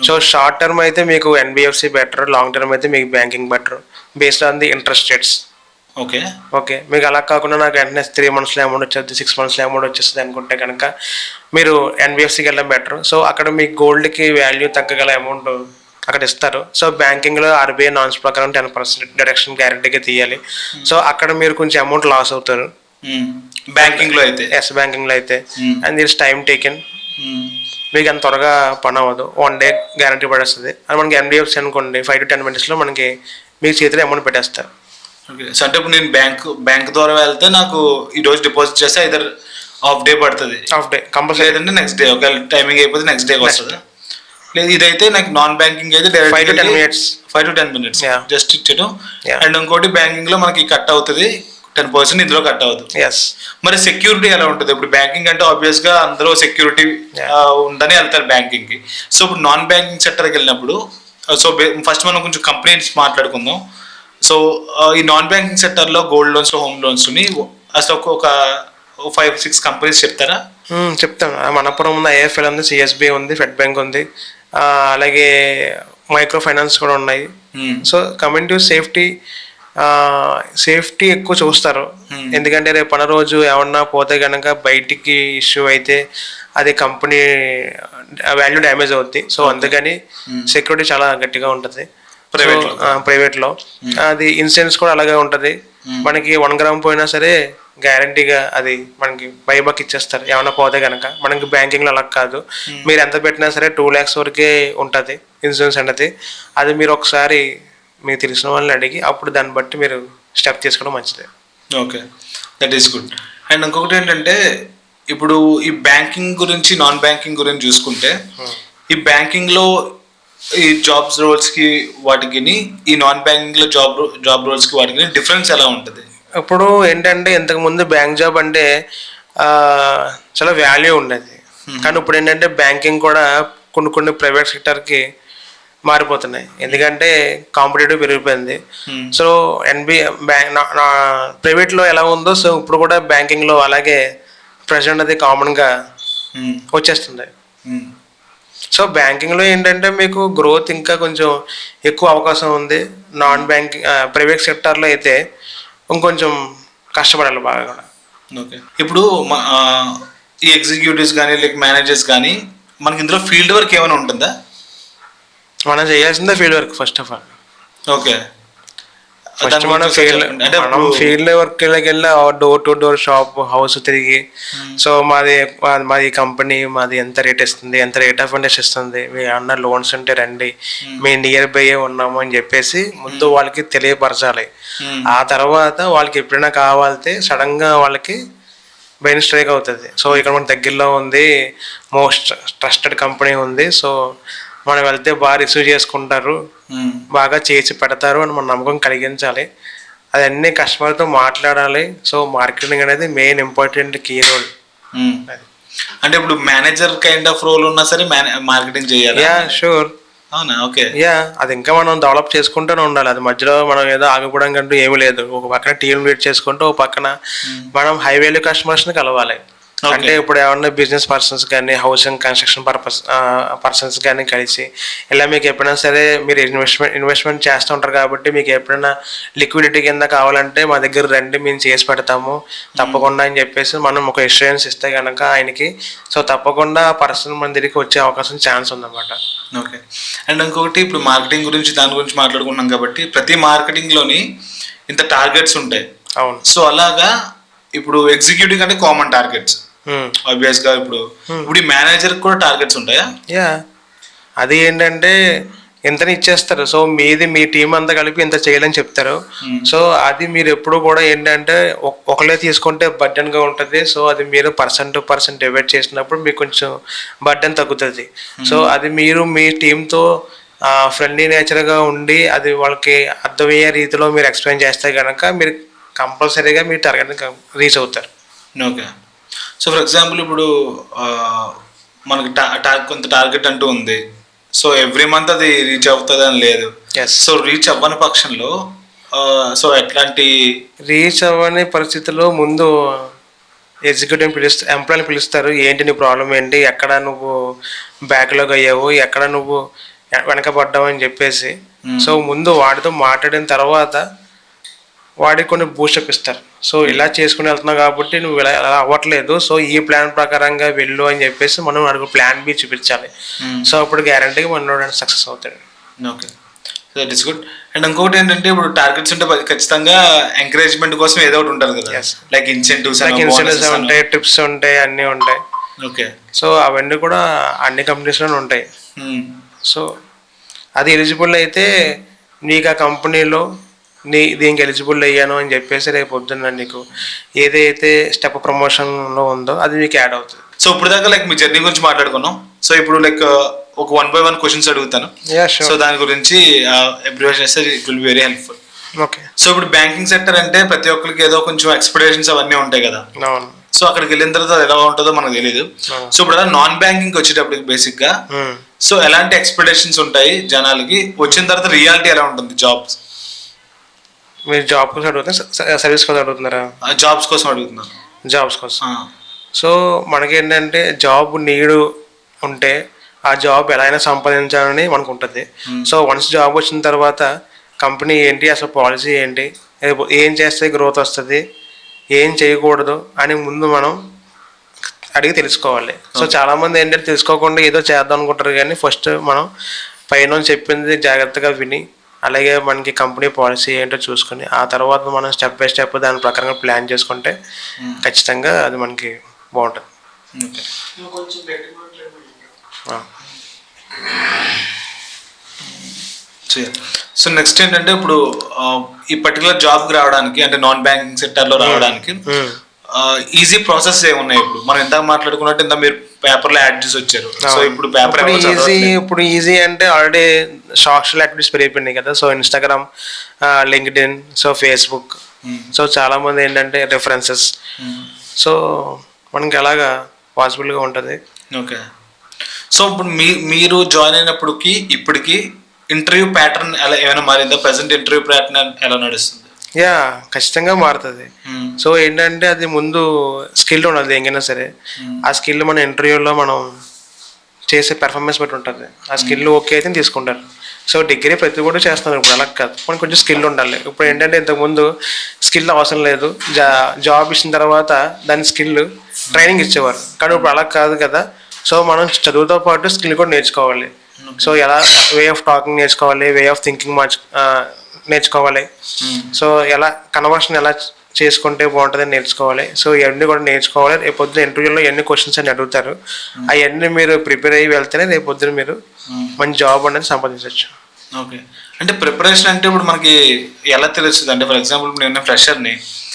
సో షార్ట్ టర్మ్ అయితే మీకు ఎన్బిఎఫ్సి బెటర్, లాంగ్ టర్మ్ అయితే మీకు banking better based on the interest rates. Okay మీకు అలా కాకుండా నాకు వెంటనే 3 monthsలో అమౌంట్ వచ్చేది, 6 monthsలో అమౌంట్ వచ్చేస్తుంది అనుకుంటే కనుక మీరు ఎన్బిఎఫ్సికి వెళ్ళడం బెటర్. సో అక్కడ మీ గోల్డ్కి వాల్యూ తగ్గగల అమౌంట్ అక్కడ ఇస్తారు. సో బ్యాంకింగ్లో ఆర్బీఐ నామ్స్ ప్రకారం 10% డిడక్షన్ గ్యారెంటీగా తీయాలి. సో అక్కడ మీరు కొంచెం అమౌంట్ లాస్ అవుతారు బ్యాంకింగ్లో అయితే. బ్యాంకింగ్లో అయితే అండ్ దిస్ టైం టేకెన్, మీకు అంత త్వరగా పని అవ్వదు, 1 day గ్యారంటీ పడేస్తుంది. అది మనకి ఎన్బిఎఫ్సి అనుకోండి 5 to 10 minutesలో మనకి మీకు చేతిలో అమౌంట్ పెట్టేస్తారు. ఓకే. సో అంటే ఇప్పుడు నేను బ్యాంక్ ద్వారా వెళ్తే నాకు ఈ రోజు డిపాజిట్ చేస్తే ఐదర్ హాఫ్ డే పడుతుంది, హాఫ్ డే కంపల్సరీ, లేదంటే నెక్స్ట్ డే, ఒకవేళ టైమింగ్ అయిపోతే నెక్స్ట్ డే వస్తుంది. లేదు ఇదైతే నాకు నాన్ బ్యాంకింగ్ అయితే 5 to 10 minutes, 5 to 10 minutes just ఇచ్చేయడం. అండ్ ఇంకోటి బ్యాంకింగ్ లో మనకి కట్ అవుతుంది 10%, ఇందులో కట్ అవుతుంది. మరి సెక్యూరిటీ ఎలా ఉంటుంది? ఇప్పుడు బ్యాంకింగ్ అంటే ఆబ్వియస్ గా అందరూ సెక్యూరిటీ ఉందని వెళ్తారు బ్యాంకింగ్ కి. సో ఇప్పుడు నాన్ బ్యాంకింగ్ సెక్టర్కి వెళ్ళినప్పుడు, సో ఫస్ట్ మనం కొంచెం కంపెనీస్ మాట్లాడుకుందాం. సో ఈ నాన్ బ్యాంకింగ్ సెక్టర్లో గోల్డ్ లోన్స్, హోమ్ లోన్స్ అసలు ఒక 5-6 కంపెనీస్ చెప్తారా? చెప్తాను. మనపురం ఉంది, ఐఎఫ్ఎల్ ఉంది, సిఎస్బి ఉంది, ఫెడ్ బ్యాంక్ ఉంది, అలాగే మైక్రో ఫైనాన్స్ కూడా ఉన్నాయి. సో కమింగ్ టు సేఫ్టీ ఎక్కువ చూస్తారు, ఎందుకంటే రేపు పని రోజు ఏమన్నా పోతే కనుక బయటికి ఇష్యూ అయితే అది కంపెనీ వాల్యూ డ్యామేజ్ అవుద్ది. సో అందుకని సెక్యూరిటీ చాలా గట్టిగా ఉంటుంది ప్రైవేట్లో. అది ఇన్సూరెన్స్ కూడా అలాగే ఉంటుంది. మనకి 1 gram పోయినా సరే గ్యారంటీగా అది మనకి బైబాక్ ఇచ్చేస్తారు ఏమన్నా పోతే కనుక. మనకి బ్యాంకింగ్లో అలా కాదు, మీరు ఎంత పెట్టినా సరే 2 lakhs వరకే ఉంటుంది ఇన్సూరెన్స్ అనేది. అది మీరు ఒకసారి మీకు తెలిసిన వాళ్ళని అడిగి అప్పుడు దాన్ని బట్టి మీరు స్టెప్ తీసుకోవడం మంచిది. Okay, that is good. And ఇంకొకటి ఏంటంటే ఇప్పుడు ఈ బ్యాంకింగ్ గురించి, నాన్ బ్యాంకింగ్ గురించి చూసుకుంటే, ఈ బ్యాంకింగ్లో ఈ జాబ్స్ రోల్స్కి వాటికి, ఈ నాన్ బ్యాంకింగ్లో జాబ్ రోల్స్కి వాటికి డిఫరెన్స్ ఎలా ఉంటుంది? ఇప్పుడు ఏంటంటే ఇంతకుముందు బ్యాంక్ జాబ్ అంటే చాలా వాల్యూ ఉండేది, కానీ ఇప్పుడు ఏంటంటే బ్యాంకింగ్ కూడా కొన్ని ప్రైవేట్ సెక్టర్కి మారిపోతున్నాయి, ఎందుకంటే కాంపిటేటివ్ పెరిగిపోయింది. సో ప్రైవేట్లో ఎలా ఉందో సో ఇప్పుడు కూడా బ్యాంకింగ్లో అలాగే ప్రెజెంట్ అది కామన్గా వచ్చేస్తుంది. సో బ్యాంకింగ్లో ఏంటంటే మీకు గ్రోత్ ఇంకా కొంచెం ఎక్కువ అవకాశం ఉంది. నాన్ బ్యాంకింగ్ ప్రైవేట్ సెక్టార్లో అయితే ఇంకొంచెం కష్టపడాలి బాగా కూడా. ఓకే, ఇప్పుడు ఈ ఎగ్జిక్యూటివ్స్ కానీ లైక్ మేనేజర్స్ కానీ మనకి ఇందులో ఫీల్డ్ వర్క్ ఏమైనా ఉంటుందా? మనం చేయాల్సిందే field work first of all. Okay, first మనం ఫీల్డ్ వర్క్లోకి వెళ్ళి door to door shop house తిరిగి, సో మాది కంపెనీ మాది ఎంత రేట్ ఇస్తుంది, ఎంత రేట్ ఆఫ్ ఇంట్రెస్ట్ ఇస్తుంది, మీ అన్న లోన్స్ ఉంటే రండి, మేము నియర్ బై ఉన్నాము అని చెప్పేసి ముందు వాళ్ళకి తెలియపరచాలి. ఆ తర్వాత వాళ్ళకి ఎప్పుడైనా కావాలితే సడన్గా వాళ్ళకి బ్రెయిన్ స్ట్రైక్ అవుతుంది. సో ఇక్కడ మన దగ్గరలో ఉంది, మోస్ట్ ట్రస్టెడ్ కంపెనీ ఉంది, సో మనం వెళ్తే బాగా రిసీవ్ చేసుకుంటారు, బాగా చేసి పెడతారు అని మన నమ్మకం కలిగించాలి. అదన్నీ కస్టమర్తో మాట్లాడాలి. సో మార్కెటింగ్ అనేది మెయిన్ ఇంపార్టెంట్ కీ రోల్. అంటే ఇప్పుడు మేనేజర్ కైండ్ ఆఫ్ రోల్ ఉన్నా సరే మార్కెటింగ్ చేయాలి. Yeah sure. అవునా? ఓకే. యా అది ఇంకా మనం డెవలప్ చేసుకుంటూనే ఉండాలి. అది మధ్యలో మనం ఏదో ఆగిపోవడం కంటూ ఏమీ లేదు. ఒక పక్కన టీమ్ లీడ్ చేసుకుంటూ ఒక పక్కన మనం హై వాల్యూ కస్టమర్స్ని కలవాలి. అంటే ఇప్పుడు ఏమన్నా బిజినెస్ పర్సన్స్ కానీ హౌసింగ్ కన్స్ట్రక్షన్ పర్సన్స్ కానీ కలిసి ఇలా మీకు ఎప్పుడైనా సరే మీరు ఇన్వెస్ట్మెంట్ చేస్తూ ఉంటారు కాబట్టి మీకు ఎప్పుడైనా లిక్విడిటీ కింద కావాలంటే మా దగ్గర రండి, మేము చేసి పెడతాము తప్పకుండా అని చెప్పేసి మనం ఒక ఇన్సూరెన్స్ ఇస్తే కనుక ఆయనకి, సో తప్పకుండా ఆ పర్సన్ మన దగ్గరికి వచ్చే అవకాశం ఛాన్స్ ఉందన్నమాట. ఓకే. అండ్ ఇంకొకటి ఇప్పుడు మార్కెటింగ్ గురించి దాని గురించి మాట్లాడుకున్నాం కాబట్టి ప్రతి మార్కెటింగ్లోని ఇంత టార్గెట్స్ ఉంటాయి. అవును. సో అలాగా ఇప్పుడు ఎగ్జిక్యూటివ్ అంటే కామన్ టార్గెట్స్ ఆబ్వియస్ గా, ఇప్పుడు ఈ మేనేజర్ కూడా టార్గెట్స్ ఉంటాయా? యా అది ఏంటంటే ఎంతని ఇచ్చేస్తారు. సో మీ టీం అంతా కలిపి ఇంత చేయాలని చెప్తారు. సో అది మీరు ఎప్పుడు కూడా ఏంటంటే ఒకళ్ళే తీసుకుంటే బర్డెన్గా ఉంటుంది. సో అది మీరు పర్సన్ టు పర్సన్ డివైడ్ చేసినప్పుడు మీకు కొంచెం బర్డెన్ తగ్గుతుంది. సో అది మీరు మీ టీంతో ఫ్రెండ్లీ నేచర్గా ఉండి అది వాళ్ళకి అర్థమయ్యే రీతిలో మీరు ఎక్స్ప్లెయిన్ చేస్తే కనుక మీరు కంపల్సరీగా మీ టార్గెట్ని రీచ్ అవుతారు. ఓకే. సో ఫర్ ఎగ్జాంపుల్ ఇప్పుడు మనకి కొంత టార్గెట్ అంటూ ఉంది. సో ఎవ్రీ మంత్ అది రీచ్ అవుతుంది అని లేదు. సో రీచ్ అవ్వని పక్షంలో సో ఎట్లాంటి రీచ్ అవ్వని పరిస్థితుల్లో ముందు ఎగ్జిక్యూటివ్ ఎంప్లాయీని పిలుస్తారు. ఏంటి నీ ప్రాబ్లం ఏంటి, ఎక్కడ నువ్వు బ్యాక్లాగ్ అయ్యావు, ఎక్కడ నువ్వు వెనకబడ్డావు అని చెప్పేసి. సో ముందు వాడితో మాట్లాడిన తర్వాత వాడికి కొన్ని బూస్టప్ ఇస్తారు. సో ఇలా చేసుకుని వెళ్తున్నావు కాబట్టి నువ్వు ఇలా అవ్వట్లేదు, సో ఈ ప్లాన్ ప్రకారంగా వెళ్ళు అని చెప్పేసి మనం అడుగు ప్లాన్ బి చూపించాలి. సో అప్పుడు గ్యారంటీగా మనోడు సక్సెస్ అవుతాడు. Okay, that is good. And ఇంకోటి ఏంటంటే ఇప్పుడు టార్గెట్స్ ఉంటే ఖచ్చితంగా ఎంకరేజ్మెంట్ కోసం ఏదో ఒకటి ఉంటుంది కదా, లైక్ ఇన్సెంటివ్స్ ఉంటాయి, ట్రిప్స్ ఉంటాయి, అన్నీ ఉంటాయి. ఓకే. సో అవన్నీ కూడా అన్ని కంపెనీస్లోనే ఉంటాయి. సో అది ఎలిజిబుల్ అయితే నీకు ఆ కంపెనీలో దీనికి ఎలిజిబుల్ అయ్యాను అని చెప్పేసి రేపు పొద్దున్న నీకు ఏదైతే స్టెప్ ప్రమోషన్లో ఉందో అది మీకు యాడ్ అవుతుంది. సో ఇప్పుడు దాకా లైక్ మీ జర్నీ గురించి మాట్లాడుకున్నాం. సో ఇప్పుడు లైక్ ఒక 1 by 1 క్వశ్చన్స్ అడుగుతాను. సో దాని గురించి అబ్రివేషన్ చేస్తే it will be very helpful. Okay. So ఇప్పుడు బ్యాంకింగ్ సెక్టర్ అంటే ప్రతి ఒక్కరికి ఏదో కొంచెం ఎక్స్పెక్టేషన్స్ అవన్నీ ఉంటాయి కదా. సో అక్కడికి వెళ్ళిన తర్వాత ఎలా ఉంటుందో మనకు తెలియదు. సో ఇప్పుడు అలా నాన్ బ్యాంకింగ్ వచ్చేటప్పటికి బేసిక్ గా సో ఎలాంటి ఎక్స్పెక్టేషన్స్ ఉంటాయి జనాలకి, వచ్చిన తర్వాత రియాలిటీ ఎలా ఉంటుంది? జాబ్స్ మీరు జాబ్ కోసం అడుగుతున్నారు, సర్వీస్ కోసం అడుగుతున్నారా? జాబ్స్ కోసం అడుగుతున్నారు. జాబ్స్ కోసం. సో మనకేంటంటే జాబ్ నీడు ఉంటే ఆ జాబ్ ఎలా అయినా సంపాదించాలని మనకు ఉంటుంది. సో వన్స్ జాబ్ వచ్చిన తర్వాత కంపెనీ ఏంటి, అసలు పాలసీ ఏంటి, ఏం చేస్తే గ్రోత్ వస్తుంది, ఏం చేయకూడదు అని ముందు మనం అడిగి తెలుసుకోవాలి. సో చాలామంది ఏంటంటే తెలుసుకోకుండా ఏదో చేద్దాం అనుకుంటారు, కానీ ఫస్ట్ మనం పైన చెప్పింది జాగ్రత్తగా విని అలాగే మనకి కంపెనీ పాలసీ ఏంటో చూసుకొని ఆ తర్వాత మనం స్టెప్ బై స్టెప్ దాని ప్రకారంగా ప్లాన్ చేసుకుంటే ఖచ్చితంగా అది మనకి బాగుంటుంది. సో నెక్స్ట్ ఏంటంటే ఇప్పుడు ఈ పర్టికులర్ జాబ్కి రావడానికి అంటే నాన్ బ్యాంకింగ్ సెక్టర్లో రావడానికి ఈజీ ప్రాసెస్ ఏమున్నాయి? ఇప్పుడు మనం ఎంత మాట్లాడుకున్నట్టు ఇంత మీరు పేపర్లో యాడ్ చేసి వచ్చారు. సో ఇప్పుడు పేపర్ ఇప్పుడు ఈజీ అంటే ఆల్రెడీ సోషల్ యాక్టివిటీస్ పెరిగిపోయినాయి కదా. So Instagram, LinkedIn, so Facebook, so చాలా మంది ఏంటంటే రెఫరెన్సెస్, సో మనకి అలాగా పాసిబుల్గా ఉంటుంది. ఓకే. సో ఇప్పుడు మీరు జాయిన్ అయినప్పటికి ఇప్పటికి ఇంటర్వ్యూ ప్యాటర్న్ ఎలా ఏమైనా మారిందా? ప్రెసెంట్ ఇంటర్వ్యూ ప్యాటర్న్ ఎలా నడుస్తుంది? ఖచ్చితంగా మారుతుంది. సో ఏంటంటే అది ముందు స్కిల్ ఉండాలి దేనికైనా సరే. ఆ స్కిల్ మన ఇంటర్వ్యూలో మనం చేసే పెర్ఫార్మెన్స్ బట్టి ఉంటుంది. ఆ స్కిల్ ఓకే అయితే తీసుకుంటారు. సో డిగ్రీ ప్రతి కూడా చేస్తున్నారు, ఇప్పుడు అలా కాదు, మనకు కొంచెం స్కిల్ ఉండాలి. ఇప్పుడు ఏంటంటే ఇంతకుముందు స్కిల్ అవసరం లేదు, జాబ్ ఇచ్చిన తర్వాత దాని స్కిల్ ట్రైనింగ్ ఇచ్చేవారు, కానీ ఇప్పుడు అలా కాదు కదా. సో మనం చదువుతో పాటు స్కిల్ కూడా నేర్చుకోవాలి. సో ఎలా వే ఆఫ్ టాకింగ్ నేర్చుకోవాలి, వే ఆఫ్ థింకింగ్ నేర్చుకోవాలి. సో ఎలా కన్వర్షన్ ఎలా చేసుకుంటే బాగుంటుందని నేర్చుకోవాలి. సో ఇవన్నీ కూడా నేర్చుకోవాలి. రేపు పొద్దున ఇంటర్వ్యూలో ఎన్ని క్వశ్చన్స్ అని అడుగుతారు, అవన్నీ మీరు ప్రిపేర్ అయ్యి వెళ్తేనే రేపు పొద్దున మీరు మంచి జాబ్ అనేది సంపాదించవచ్చు. ఓకే. అంటే ప్రిపరేషన్ అంటే ఇప్పుడు మనకి ఎలా తెలుస్తుంది? అంటే ఫర్ ఎగ్జాంపుల్ నేను ఫ్రెషర్ని.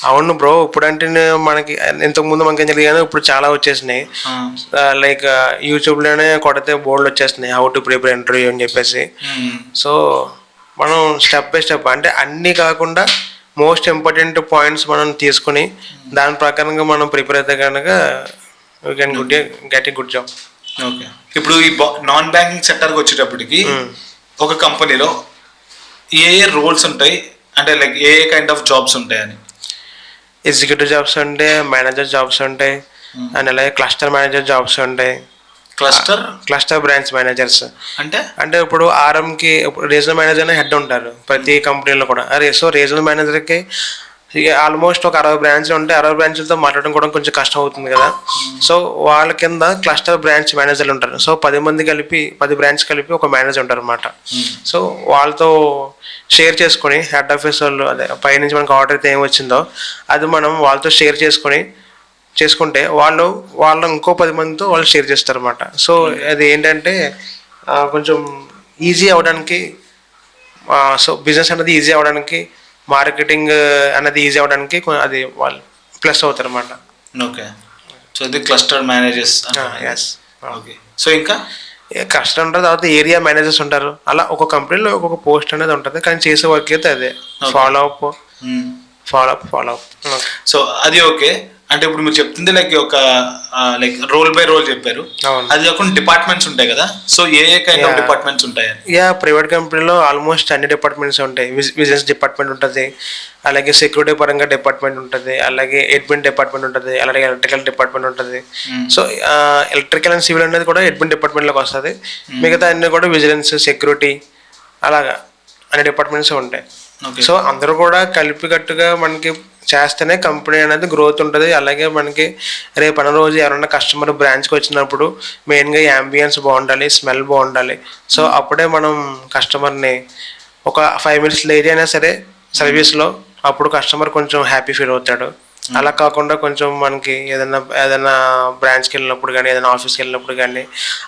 అవును బ్రో, ఇప్పుడు అంటే మనకి ఇంతకుముందు మనకి ఏం తెలియదు, ఇప్పుడు చాలా వచ్చేసినాయి. లైక్ యూట్యూబ్లోనే కొడితే బోర్డులు వచ్చేస్తున్నాయి, హౌ టు ప్రిపేర్ ఇంటర్వ్యూ అని చెప్పేసి. సో మనం స్టెప్ బై స్టెప్ అంటే అన్నీ కాకుండా మోస్ట్ ఇంపార్టెంట్ పాయింట్స్ మనం తీసుకుని దాని ప్రకారంగా మనం ప్రిపేర్ అయితే కనుక you can get a good job. Okay. ఇప్పుడు ఈ నాన్ బ్యాంకింగ్ సెక్టర్కి వచ్చేటప్పటికి ఒక కంపెనీలో ఏ రోల్స్ ఉంటాయి, అంటే like A kind of jobs ఉంటాయని? ఎగ్జిక్యూటివ్ జాబ్స్ ఉంటాయి, మేనేజర్ జాబ్స్ ఉంటాయి, అండ్ అలాగే క్లస్టర్ మేనేజర్ జాబ్స్ ఉంటాయి. క్లస్టర్ బ్రాంచ్ మేనేజర్స్ అంటే ఇప్పుడు ఆర్ఎంకి రీజనల్ మేనేజర్ అనే హెడ్ ఉంటారు ప్రతి కంపెనీలో కూడా. సో రీజనల్ మేనేజర్కి ఆల్మోస్ట్ ఒక 60 బ్రాంచ్లు ఉంటాయి. 60 బ్రాంచ్లతో మాట్లాడడం కూడా కొంచెం కష్టం అవుతుంది కదా. సో వాళ్ళ కింద క్లస్టర్ బ్రాంచ్ మేనేజర్లు ఉంటారు. సో 10 మంది కలిపి 10 బ్రాంచ్ కలిపి ఒక మేనేజర్ ఉంటారు అనమాట. సో వాళ్ళతో షేర్ చేసుకొని హెడ్ ఆఫీస్ వాళ్ళు అదే పైనుంచి మనకు ఆర్డర్ అయితే ఏం వచ్చిందో అది మనం వాళ్ళతో షేర్ చేసుకుంటే వాళ్ళు ఇంకో 10 మందితో వాళ్ళు షేర్ చేస్తారు అనమాట. సో అది ఏంటంటే కొంచెం ఈజీ అవ్వడానికి, సో బిజినెస్ అనేది ఈజీ అవ్వడానికి, మార్కెటింగ్ అనేది ఈజీ అవ్వడానికి అది వాళ్ళు ప్లస్ అవుతారు అన్నమాట. ఓకే. సో ఇది cluster managers. Yes. Okay. So కష్టం ఉంటుంది. తర్వాత ఏరియా మేనేజర్స్ ఉంటారు. అలా ఒక్కొక్క కంపెనీలో ఒక్కొక్క పోస్ట్ అనేది ఉంటుంది, కానీ చేసే వర్క్ అయితే అదే follow up follow up. So అది ఓకే. అంటే ఇప్పుడు మీరు చెప్తుంది లైక్ ఒక లైక్ రోల్ బై రోల్ చెప్పారు. అది కాకుండా డిపార్ట్మెంట్స్ ఉంటాయి కదా, so A kind of departments ఉంటాయి? ప్రైవేట్ కంపెనీలో ఆల్మోస్ట్ అన్ని డిపార్ట్మెంట్స్ ఉంటాయి. బిజినెస్ డిపార్ట్మెంట్ ఉంటుంది, అలాగే సెక్యూరిటీ పరంగా డిపార్ట్మెంట్ ఉంటుంది, అలాగే అడ్మిన్ డిపార్ట్మెంట్ ఉంటుంది, అలాగే ఎలక్ట్రికల్ డిపార్ట్మెంట్ ఉంటుంది. సో ఎలక్ట్రికల్ అండ్ సివిల్ అనేది కూడా అడ్మిన్ డిపార్ట్మెంట్లోకి వస్తుంది. మిగతా అన్ని కూడా విజిలెన్స్, సెక్యూరిటీ, అలాగా అన్ని డిపార్ట్మెంట్స్ ఉంటాయి. సో అందరూ కూడా కలిపికట్టుగా మనకి చేస్తేనే కంపెనీ అనేది గ్రోత్ ఉంటుంది. అలాగే మనకి రేపు అన్న రోజు ఎవరైనా కస్టమర్ బ్రాంచ్కి వచ్చినప్పుడు మెయిన్గా యాంబియన్స్ బాగుండాలి, స్మెల్ బాగుండాలి. సో అప్పుడే మనం కస్టమర్ని ఒక 5 minutes లేట్ అయినా సరే సర్వీస్లో అప్పుడు కస్టమర్ కొంచెం హ్యాపీ ఫీల్ అవుతాడు. అలా కాకుండా కొంచెం మనకి ఏదైనా బ్రాంచ్కి వెళ్ళినప్పుడు కానీ, ఏదైనా ఆఫీస్కి వెళ్ళినప్పుడు కానీ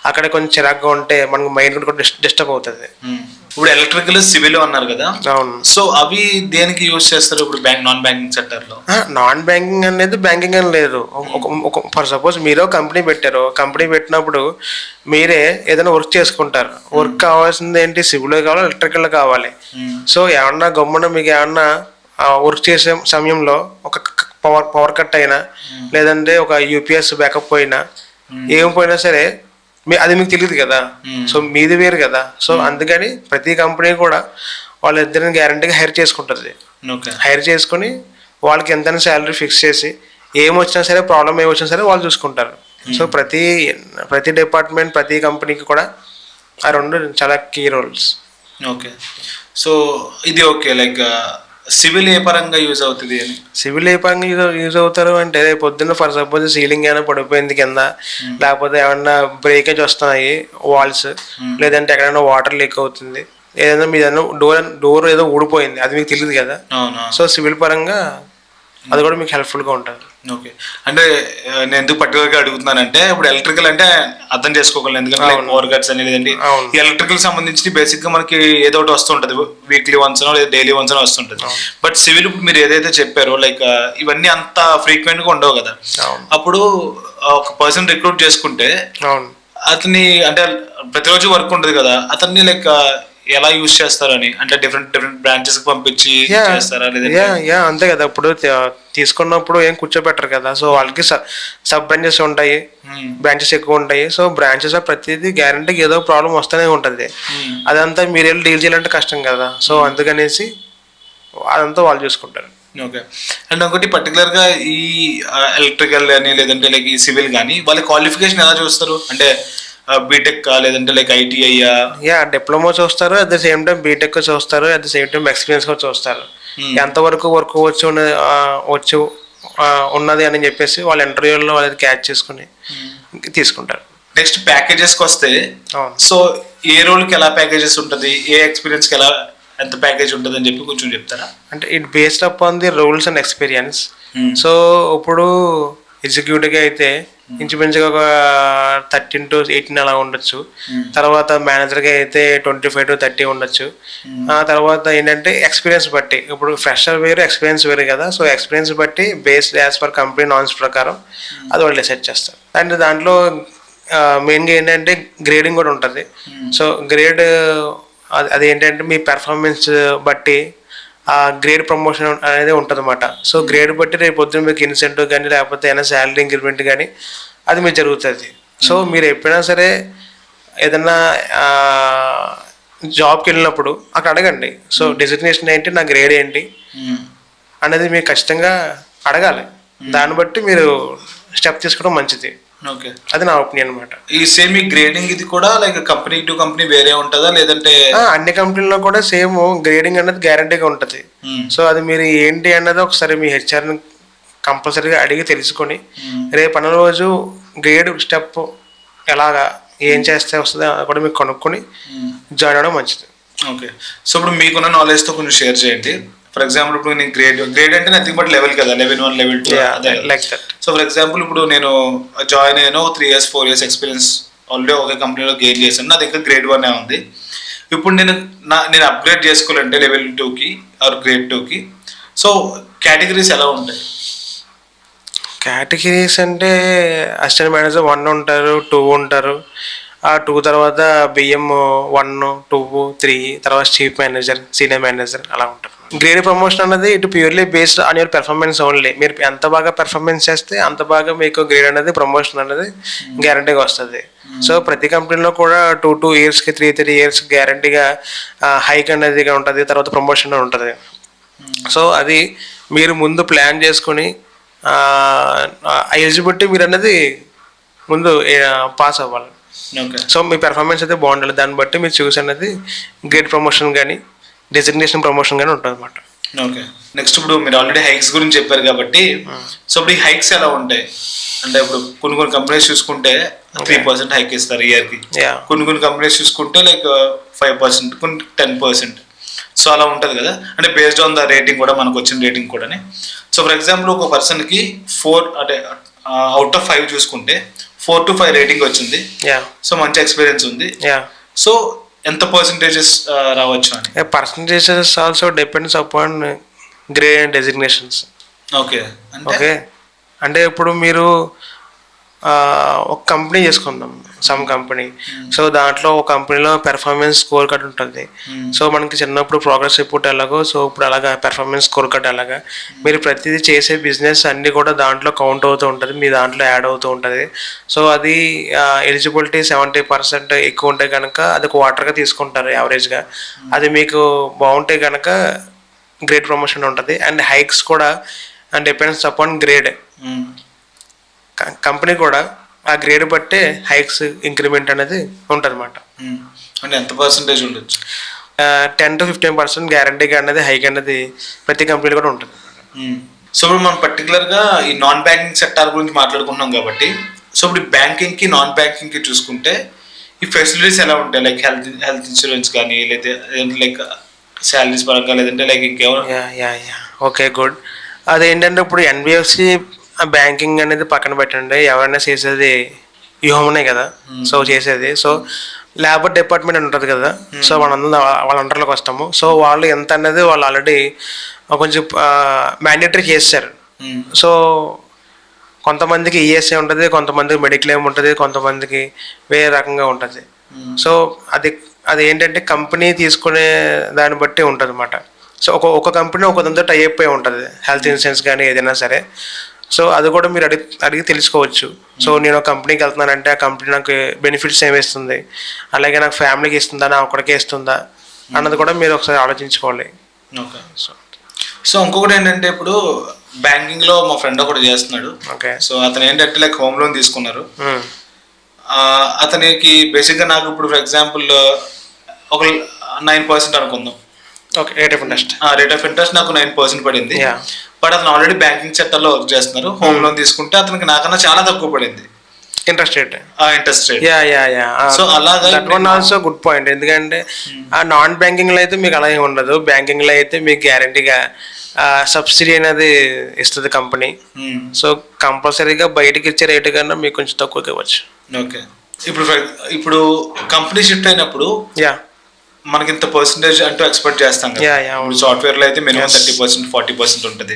అక్కడ కొంచెం చిరాగ్గా ఉంటే మనకు మైండ్ కూడా డిస్టర్బ్ అవుతుంది. ఇప్పుడు ఎలక్ట్రికల్, సివిల్ అన్నారు కదా, అవును. సో అవి దేనికి యూజ్ చేస్తారు ఇప్పుడు నాన్ బ్యాంకింగ్ సెక్టర్లో? నాన్ బ్యాంకింగ్ అనేది బ్యాంకింగ్ అని లేదు. ఫర్ సపోజ్ మీరు కంపెనీ పెట్టారు, కంపెనీ పెట్టినప్పుడు మీరే ఏదైనా వర్క్ చేసుకుంటారు. వర్క్ కావాల్సింది ఏంటి? సివిల్ కావాలి, ఎలక్ట్రికల్ కావాలి. సో ఏమన్నా గమ్మున మీకు ఏమన్నా వర్క్ చేసే సమయంలో ఒక పవర్ కట్ అయినా, లేదంటే ఒక యూపీఎస్ బ్యాకప్ పోయినా, ఏం పోయినా సరే అది మీకు తెలియదు కదా. సో మీది వేరు కదా. సో అందుకని ప్రతి కంపెనీ కూడా వాళ్ళిద్దరిని గ్యారంటీగా హైర్ చేసుకుంటుంది. హైర్ చేసుకుని వాళ్ళకి ఎంత శాలరీ ఫిక్స్ చేసి ఏమొచ్చినా సరే, ప్రాబ్లం ఏమొచ్చినా సరే వాళ్ళు చూసుకుంటారు. సో ప్రతి డిపార్ట్మెంట్, ప్రతి కంపెనీకి కూడా ఆ రెండు చాలా కీ రోల్స్. ఓకే. సో ఇది ఓకే. లైక్ సివిల్ ఏ పరంగా యూజ్ అవుతుంది అని? సివిల్ ఏ పరంగా యూజ్ అవుతారు అంటే, పొద్దున్న ఫర్ సపోజ్ సీలింగ్ ఏమైనా పడిపోయింది కింద, లేకపోతే ఏమన్నా బ్రేకేజ్ వస్తున్నాయి వాల్స్, లేదంటే ఎక్కడైనా వాటర్ లీక్ అవుతుంది, ఏదైనా మీదైనా డోర్ ఏదో ఊడిపోయింది, అది మీకు తెలియదు కదా. సో సివిల్ పరంగా అది కూడా మీకు హెల్ప్ఫుల్గా ఉంటుంది. ఓకే. అంటే నేను ఎందుకు పర్టికులర్గా అడుగుతున్నానంటే, ఇప్పుడు ఎలక్ట్రికల్ అంటే అర్థం చేసుకోగలను, ఎందుకంటే పవర్ కట్స్ అనేది లేదండి. ఈ ఎలక్ట్రికల్ సంబంధించి బేసిక్గా మనకి ఏదో ఒకటి వస్తుంటుంది, వీక్లీ వన్స్ లేదా డైలీ వన్స్ వస్తుంటుంది. బట్ సివిల్ మీరు ఏదైతే చెప్పారో లైక్ ఇవన్నీ అంత ఫ్రీక్వెంట్గా ఉండవు కదా. అప్పుడు ఒక పర్సన్ రిక్రూట్ చేసుకుంటే అతని అంటే ప్రతిరోజు వర్క్ ఉంటుంది కదా, అతన్ని లైక్ ఎలా యూజ్ చేస్తారని, అంటే డిఫరెంట్ బ్రాంచెస్ కి పంపించి చేస్తారా? అంతే కదా. ఇప్పుడు తీసుకున్నప్పుడు ఏం కూర్చోబెట్టరు కదా. సో వాళ్ళకి సబ్ బ్రాంచెస్ ఉంటాయి, బ్రాంచెస్ ఎక్కువ ఉంటాయి. సో బ్రాంచెస్ ప్రతిదీ గ్యారంటీకి ఏదో ప్రాబ్లం వస్తూనే ఉంటుంది. అదంతా మీరు వెళ్ళి డీల్ చేయాలంటే కష్టం కదా. సో అందుకనేసి అదంతా వాళ్ళు చూసుకుంటారు. ఓకే. అండ్ ఒకటి పర్టికులర్గా ఈ ఎలక్ట్రికల్ కానీ లేదంటే లైక్ ఈ సివిల్ కానీ వాళ్ళ క్వాలిఫికేషన్ ఎలా చూస్తారు? అంటే బీటెక్ లేదంటే లైక్ ఐటీఐ? డిప్లొమా చూస్తారు, at the same time BTech చూస్తారు, at the same time experience కూడా చూస్తారు. ఎంతవరకు వర్క్ వచ్చు ఉన్నది అని చెప్పేసి వాళ్ళ ఇంటర్వ్యూలో వాళ్ళది క్యాచ్ చేసుకుని తీసుకుంటారు. నెక్స్ట్ ప్యాకేజెస్కి వస్తే, సో ఏ రోల్కి ఎలా ప్యాకేజెస్ ఉంటుంది, ఏ ఎక్స్పీరియన్స్కి ఎలా ఎంత ప్యాకేజ్ ఉంటుంది అని చెప్పి కొంచెం చెప్తారా? అంటే it based up on the roles and experience. So ఇప్పుడు ఎగ్జిక్యూటివ్గా అయితే ఇంచుమించుగా ఒక 13 to 18 అలా ఉండొచ్చు. తర్వాత మేనేజర్గా అయితే 25 to 30 ఉండొచ్చు. ఆ తర్వాత ఏంటంటే ఎక్స్పీరియన్స్ బట్టి, ఇప్పుడు ఫ్రెషర్ వేరు, ఎక్స్పీరియన్స్ వేరు కదా. సో ఎక్స్పీరియన్స్ బట్టి based as per company norms ప్రకారం అది వాళ్ళు డిసైడ్ చేస్తారు. అండ్ దాంట్లో మెయిన్గా ఏంటంటే గ్రేడింగ్ కూడా ఉంటుంది. సో గ్రేడ్ అది ఏంటంటే మీ పెర్ఫార్మెన్స్ బట్టి ఆ గ్రేడ్ ప్రమోషన్ అనేది ఉంటుంది అన్నమాట. సో గ్రేడ్ బట్టి రేపు పొద్దున్న మీకు ఇన్సెంటివ్ కానీ, లేకపోతే ఏదైనా శాలరీ ఇంక్రిమెంట్ కానీ అది మీకు జరుగుతుంది. సో మీరు ఎప్పుడైనా సరే ఏదన్నా జాబ్కి వెళ్ళినప్పుడు అక్కడ అడగండి. సో డెసిగ్నేషన్ ఏంటి, నా గ్రేడ్ ఏంటి అనేది మీరు ఖచ్చితంగా అడగాలి. దాన్ని బట్టి మీరు స్టెప్ తీసుకోవడం మంచిది. ఓకే, అది నా ఒపీనియన్ అనమాట. ఈ సేమ్ ఈ గ్రేడింగ్ ఇది కూడా లైక్ కంపెనీ టు కంపెనీ వేరే ఉంటుందా, లేదంటే అన్ని కంపెనీల్లో కూడా సేమ్ గ్రేడింగ్ అనేది గ్యారంటీగా ఉంటుంది. సో అది మీరు ఏంటి అన్నది ఒకసారి మీ హెచ్ఆర్ని కంపల్సరీగా అడిగి తెలుసుకొని రేపు అన్న రోజు గ్రేడ్ స్టెప్ ఎలాగా ఏం చేస్తే వస్తుందో కూడా మీకు కనుక్కొని జాయిన్ అవ్వడం మంచిది. ఓకే. సో ఇప్పుడు మీకున్న నాలెడ్జ్తో కొంచెం షేర్ చేయండి. ఫర్ ఎగ్జాంపుల్ ఇప్పుడు నేను గ్రేడ్ అంటే నథింగ్ బట్ లెవెల్ కదా, level 1, level 2 like that. So for example ఇప్పుడు నేను జాయిన్ అయ్యాను, 3 years 4 years ఎక్స్పీరియన్స్ ఆల్రెడీ ఒక కంపెనీలో గెయిన్ చేశాను, నాది ఇంకా గ్రేడ్ 1 ఉంది. ఇప్పుడు నేను అప్గ్రేడ్ చేసుకోవాలంటే లెవెల్ 2కి ఆర్ గ్రేడ్ 2కి, సో కేటగిరీస్ ఎలా ఉంటాయి? కేటగిరీస్ అంటే అసిస్టెంట్ మేనేజర్ 1 ఉంటారు, 2 ఉంటారు, ఆ 2 తర్వాత బిఎం 1, 2, 3 తర్వాత చీఫ్ మేనేజర్, సీనియర్ మేనేజర్ అలా ఉంటుంది. గ్రేడ్ ప్రమోషన్ అనేది ఇటు purely based on your performance only. మీరు ఎంత బాగా పెర్ఫార్మెన్స్ చేస్తే అంత బాగా మీకు గ్రేడ్ అనేది ప్రమోషన్ అనేది గ్యారంటీగా వస్తుంది. సో ప్రతి కంపెనీలో కూడా 2 ఇయర్స్కి 3 ఇయర్స్ గ్యారంటీగా హైక్ అనేది ఉంటుంది, తర్వాత ప్రమోషన్ ఉంటుంది. సో అది మీరు ముందు ప్లాన్ చేసుకుని ఎలిజిబిలిటీ మీరు అనేది ముందు పాస్ అవ్వాలి. సో మీ పెర్ఫార్మెన్స్ అయితే బాగుండాలి, దాన్ని బట్టి మీరు చూస్ అనేది గ్రేడ్ ప్రమోషన్ కానీ డెసిగ్నేషన్ ప్రమోషన్ కానీ ఉంటుంది అన్నమాట. ఓకే, నెక్స్ట్ ఇప్పుడు మీరు ఆల్రెడీ హైక్స్ గురించి చెప్పారు కాబట్టి, సో ఇప్పుడు ఈ హైక్స్ ఎలా ఉంటాయి అంటే ఇప్పుడు కొన్ని కంపెనీస్ చూసుకుంటే 3% హైక్ ఇస్తారు ఇయర్కి, కొన్ని కంపెనీస్ చూసుకుంటే లైక్ 5%, కొన్ని 10%. సో అలా ఉంటుంది కదా, అంటే బేస్డ్ ఆన్ ద రేటింగ్ కూడా, మనకు వచ్చిన రేటింగ్ కూడా. సో ఫర్ ఎగ్జాంపుల్ ఒక పర్సన్కి 4 అంటే అవుట్ ఆఫ్ 5 చూసుకుంటే 4 to 5 రేటింగ్ వచ్చింది, సో మంచి ఎక్స్పీరియన్స్ ఉంది, సో ఎంత పర్సంటేజెస్ రావచ్చు అని? Percentages also depends upon grade and designations. Okay అంటే ఇప్పుడు మీరు ఒక కంపెనీ చేసుకుందాం, సమ్ కంపెనీ. సో దాంట్లో ఒక కంపెనీలో పెర్ఫార్మెన్స్ స్కోర్ కార్డ్ ఉంటుంది. సో మనకి చిన్నప్పుడు ప్రోగ్రెస్ రిపోర్ట్ ఎలాగో, సో ఇప్పుడు అలాగా పెర్ఫార్మెన్స్ స్కోర్ కార్డ్ అలాగా మీరు ప్రతిదీ చేసే బిజినెస్ అన్నీ కూడా దాంట్లో కౌంట్ అవుతూ ఉంటుంది, మీ దాంట్లో యాడ్ అవుతూ ఉంటుంది. సో అది ఎలిజిబిలిటీ 70% ఎక్కువ ఉంటే కనుక అది క్వార్టర్గా తీసుకుంటారు యావరేజ్గా. అది మీకు బాగుంటే కనుక గ్రేడ్ ప్రమోషన్ ఉంటుంది. అండ్ హైక్స్ కూడా and depends upon grade. Company కూడా ఆ గ్రేడ్ బట్టే హైక్స్ ఇంక్రిమెంట్ అనేది ఉంటుంది అన్నమాట. అంటే ఎంత పర్సంటేజ్ ఉండొచ్చు? 10 to 15% గ్యారంటీగా అనేది హైక్ అనేది ప్రతి కంపెనీలో కూడా ఉంటుంది. సో ఇప్పుడు మనం పర్టికులర్గా ఈ నాన్ బ్యాంకింగ్ సెక్టార్ గురించి మాట్లాడుకుంటున్నాం కాబట్టి, సో ఇప్పుడు బ్యాంకింగ్కి నాన్ బ్యాంకింగ్కి చూసుకుంటే ఈ ఫెసిలిటీస్ ఎలా ఉంటాయి? లైక్ హెల్త్ ఇన్సూరెన్స్ కానీ, లేదంటే లైక్ శాలరీస్ పరంగా, లేదంటే లైక్ ఇంకేమైనా? Okay, good. అదేంటంటే ఇప్పుడు ఎన్బిఎఫ్సి బ్యాంకింగ్ అనేది పక్కన పెట్టండి, ఎవరైనా చేసేది హ్యూమనే కదా. సో చేసేది సో లేబర్ డిపార్ట్మెంట్ అని ఉంటుంది కదా. సో వాళ్ళ అండర్లోకి వస్తాము. సో వాళ్ళు ఎంత అనేది వాళ్ళు ఆల్రెడీ కొంచెం మ్యాండేటరీ చేశారు. సో కొంతమందికి ఈఎస్ఐ ఉంటుంది, కొంతమందికి మెడిక్లెయిమ్ ఉంటుంది, కొంతమందికి వేరే రకంగా ఉంటుంది. సో అది ఏంటంటే కంపెనీ తీసుకునే దాన్ని బట్టి ఉంటుంది అన్నమాట. సో ఒక కంపెనీ ఒక దాంతో టై అయిపోయి ఉంటుంది, హెల్త్ ఇన్సూరెన్స్ కానీ ఏదైనా సరే. సో అది కూడా మీరు అడిగి తెలుసుకోవచ్చు. సో నేను ఒక కంపెనీకి వెళ్తున్నానంటే ఆ కంపెనీ నాకు బెనిఫిట్స్ ఏమి ఇస్తుంది, అలాగే నాకు ఫ్యామిలీకి ఇస్తుందా, నా ఒక్కడికే ఇస్తుందా అన్నది కూడా మీరు ఒకసారి ఆలోచించుకోవాలి. ఓకే. సో ఇంకొకటి ఏంటంటే ఇప్పుడు బ్యాంకింగ్లో మా ఫ్రెండ్ ఒకటి చేస్తున్నాడు. ఓకే. సో అతను ఏంటంటే లైక్ హోమ్ లోన్ తీసుకున్నారు. అతనికి బేసిక్గా నాకు ఇప్పుడు ఫర్ ఎగ్జాంపుల్ ఒక 9% అనుకుందాం. ఓకే, రేట్ ఆఫ్ ఇంట్రెస్ట్ నాకు 9% పడింది. బట్ అతను ఆల్రెడీ బ్యాంకింగ్ సెక్టర్లో వర్క్ చేస్తున్నారు. హోమ్ లోన్ తీసుకుంటే అతనికి నాకన్నా చాలా తక్కువ పడింది ఇంట్రెస్ట్ రేట్. సో అలాగా that one also good point. ఎందుకంటే ఆ నాన్ బ్యాంకింగ్ లో అయితే మీకు అలా ఏమి ఉండదు, బ్యాంకింగ్ లో అయితే మీకు గ్యారంటీగా సబ్సిడీ అనేది ఇస్తుంది కంపెనీ. సో కంపల్సరీగా బయటకి ఇచ్చే రేటు కన్నా మీకు కొంచెం తక్కువకి ఇవ్వచ్చు. ఓకే. ఇప్పుడు కంపెనీ షిఫ్ట్ అయినప్పుడు మనకి ఇంత పర్సెంటేజ్ అంటూ ఎక్స్పెక్ట్ చేస్తాం కదా. ఇప్పుడు సాఫ్ట్వేర్ లో అయితే మినిమం 30%, 40% ఉంటుంది.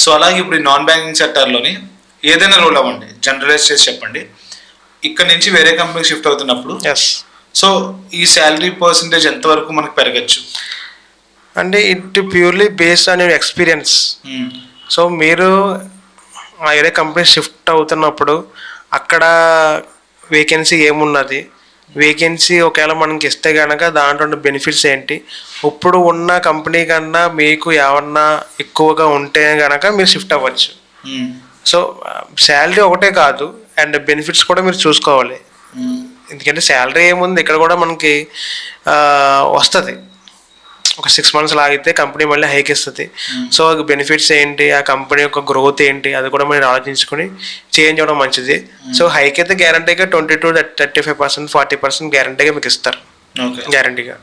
సో అలాగే ఇప్పుడు నాన్ బ్యాంకింగ్ సెక్టార్లోని ఏదైనా రోల్ అవ్వండి, జనరలైజ్ చేసి చెప్పండి, ఇక్కడ నుంచి వేరే కంపెనీకి షిఫ్ట్ అవుతున్నప్పుడు సో ఈ శాలరీ పర్సెంటేజ్ ఎంతవరకు మనకు పెరగచ్చు? అంటే it purely based on your experience. So మీరు వేరే కంపెనీ షిఫ్ట్ అవుతున్నప్పుడు అక్కడ వేకెన్సీ ఏమున్నది, వేకెన్సీ ఒకవేళ మనకి ఇస్తే కనుక దాంట్లో బెనిఫిట్స్ ఏంటి, ఇప్పుడు ఉన్న కంపెనీ కన్నా మీకు ఏమన్నా ఎక్కువగా ఉంటే కనుక మీరు షిఫ్ట్ అవ్వచ్చు. సో శాలరీ ఒకటే కాదు అండ్ బెనిఫిట్స్ కూడా మీరు చూసుకోవాలి. ఎందుకంటే శాలరీ ఏముంది ఇక్కడ కూడా మనకి వస్తుంది, ఒక 6 months లాగితే కంపెనీ మళ్ళీ హైక్ ఇస్తుంది. సో బెనిఫిట్స్ ఏంటి, ఆ కంపెనీ యొక్క గ్రోత్ ఏంటి, అది కూడా మీరు ఆలోచించుకొని చేంజ్ అవ్వడం మంచిది. సో హైక్ అయితే గ్యారంటీగా 20 to 35%, 40% గ్యారంటీగా మీకు ఇస్తారు, గ్యారంటీగా.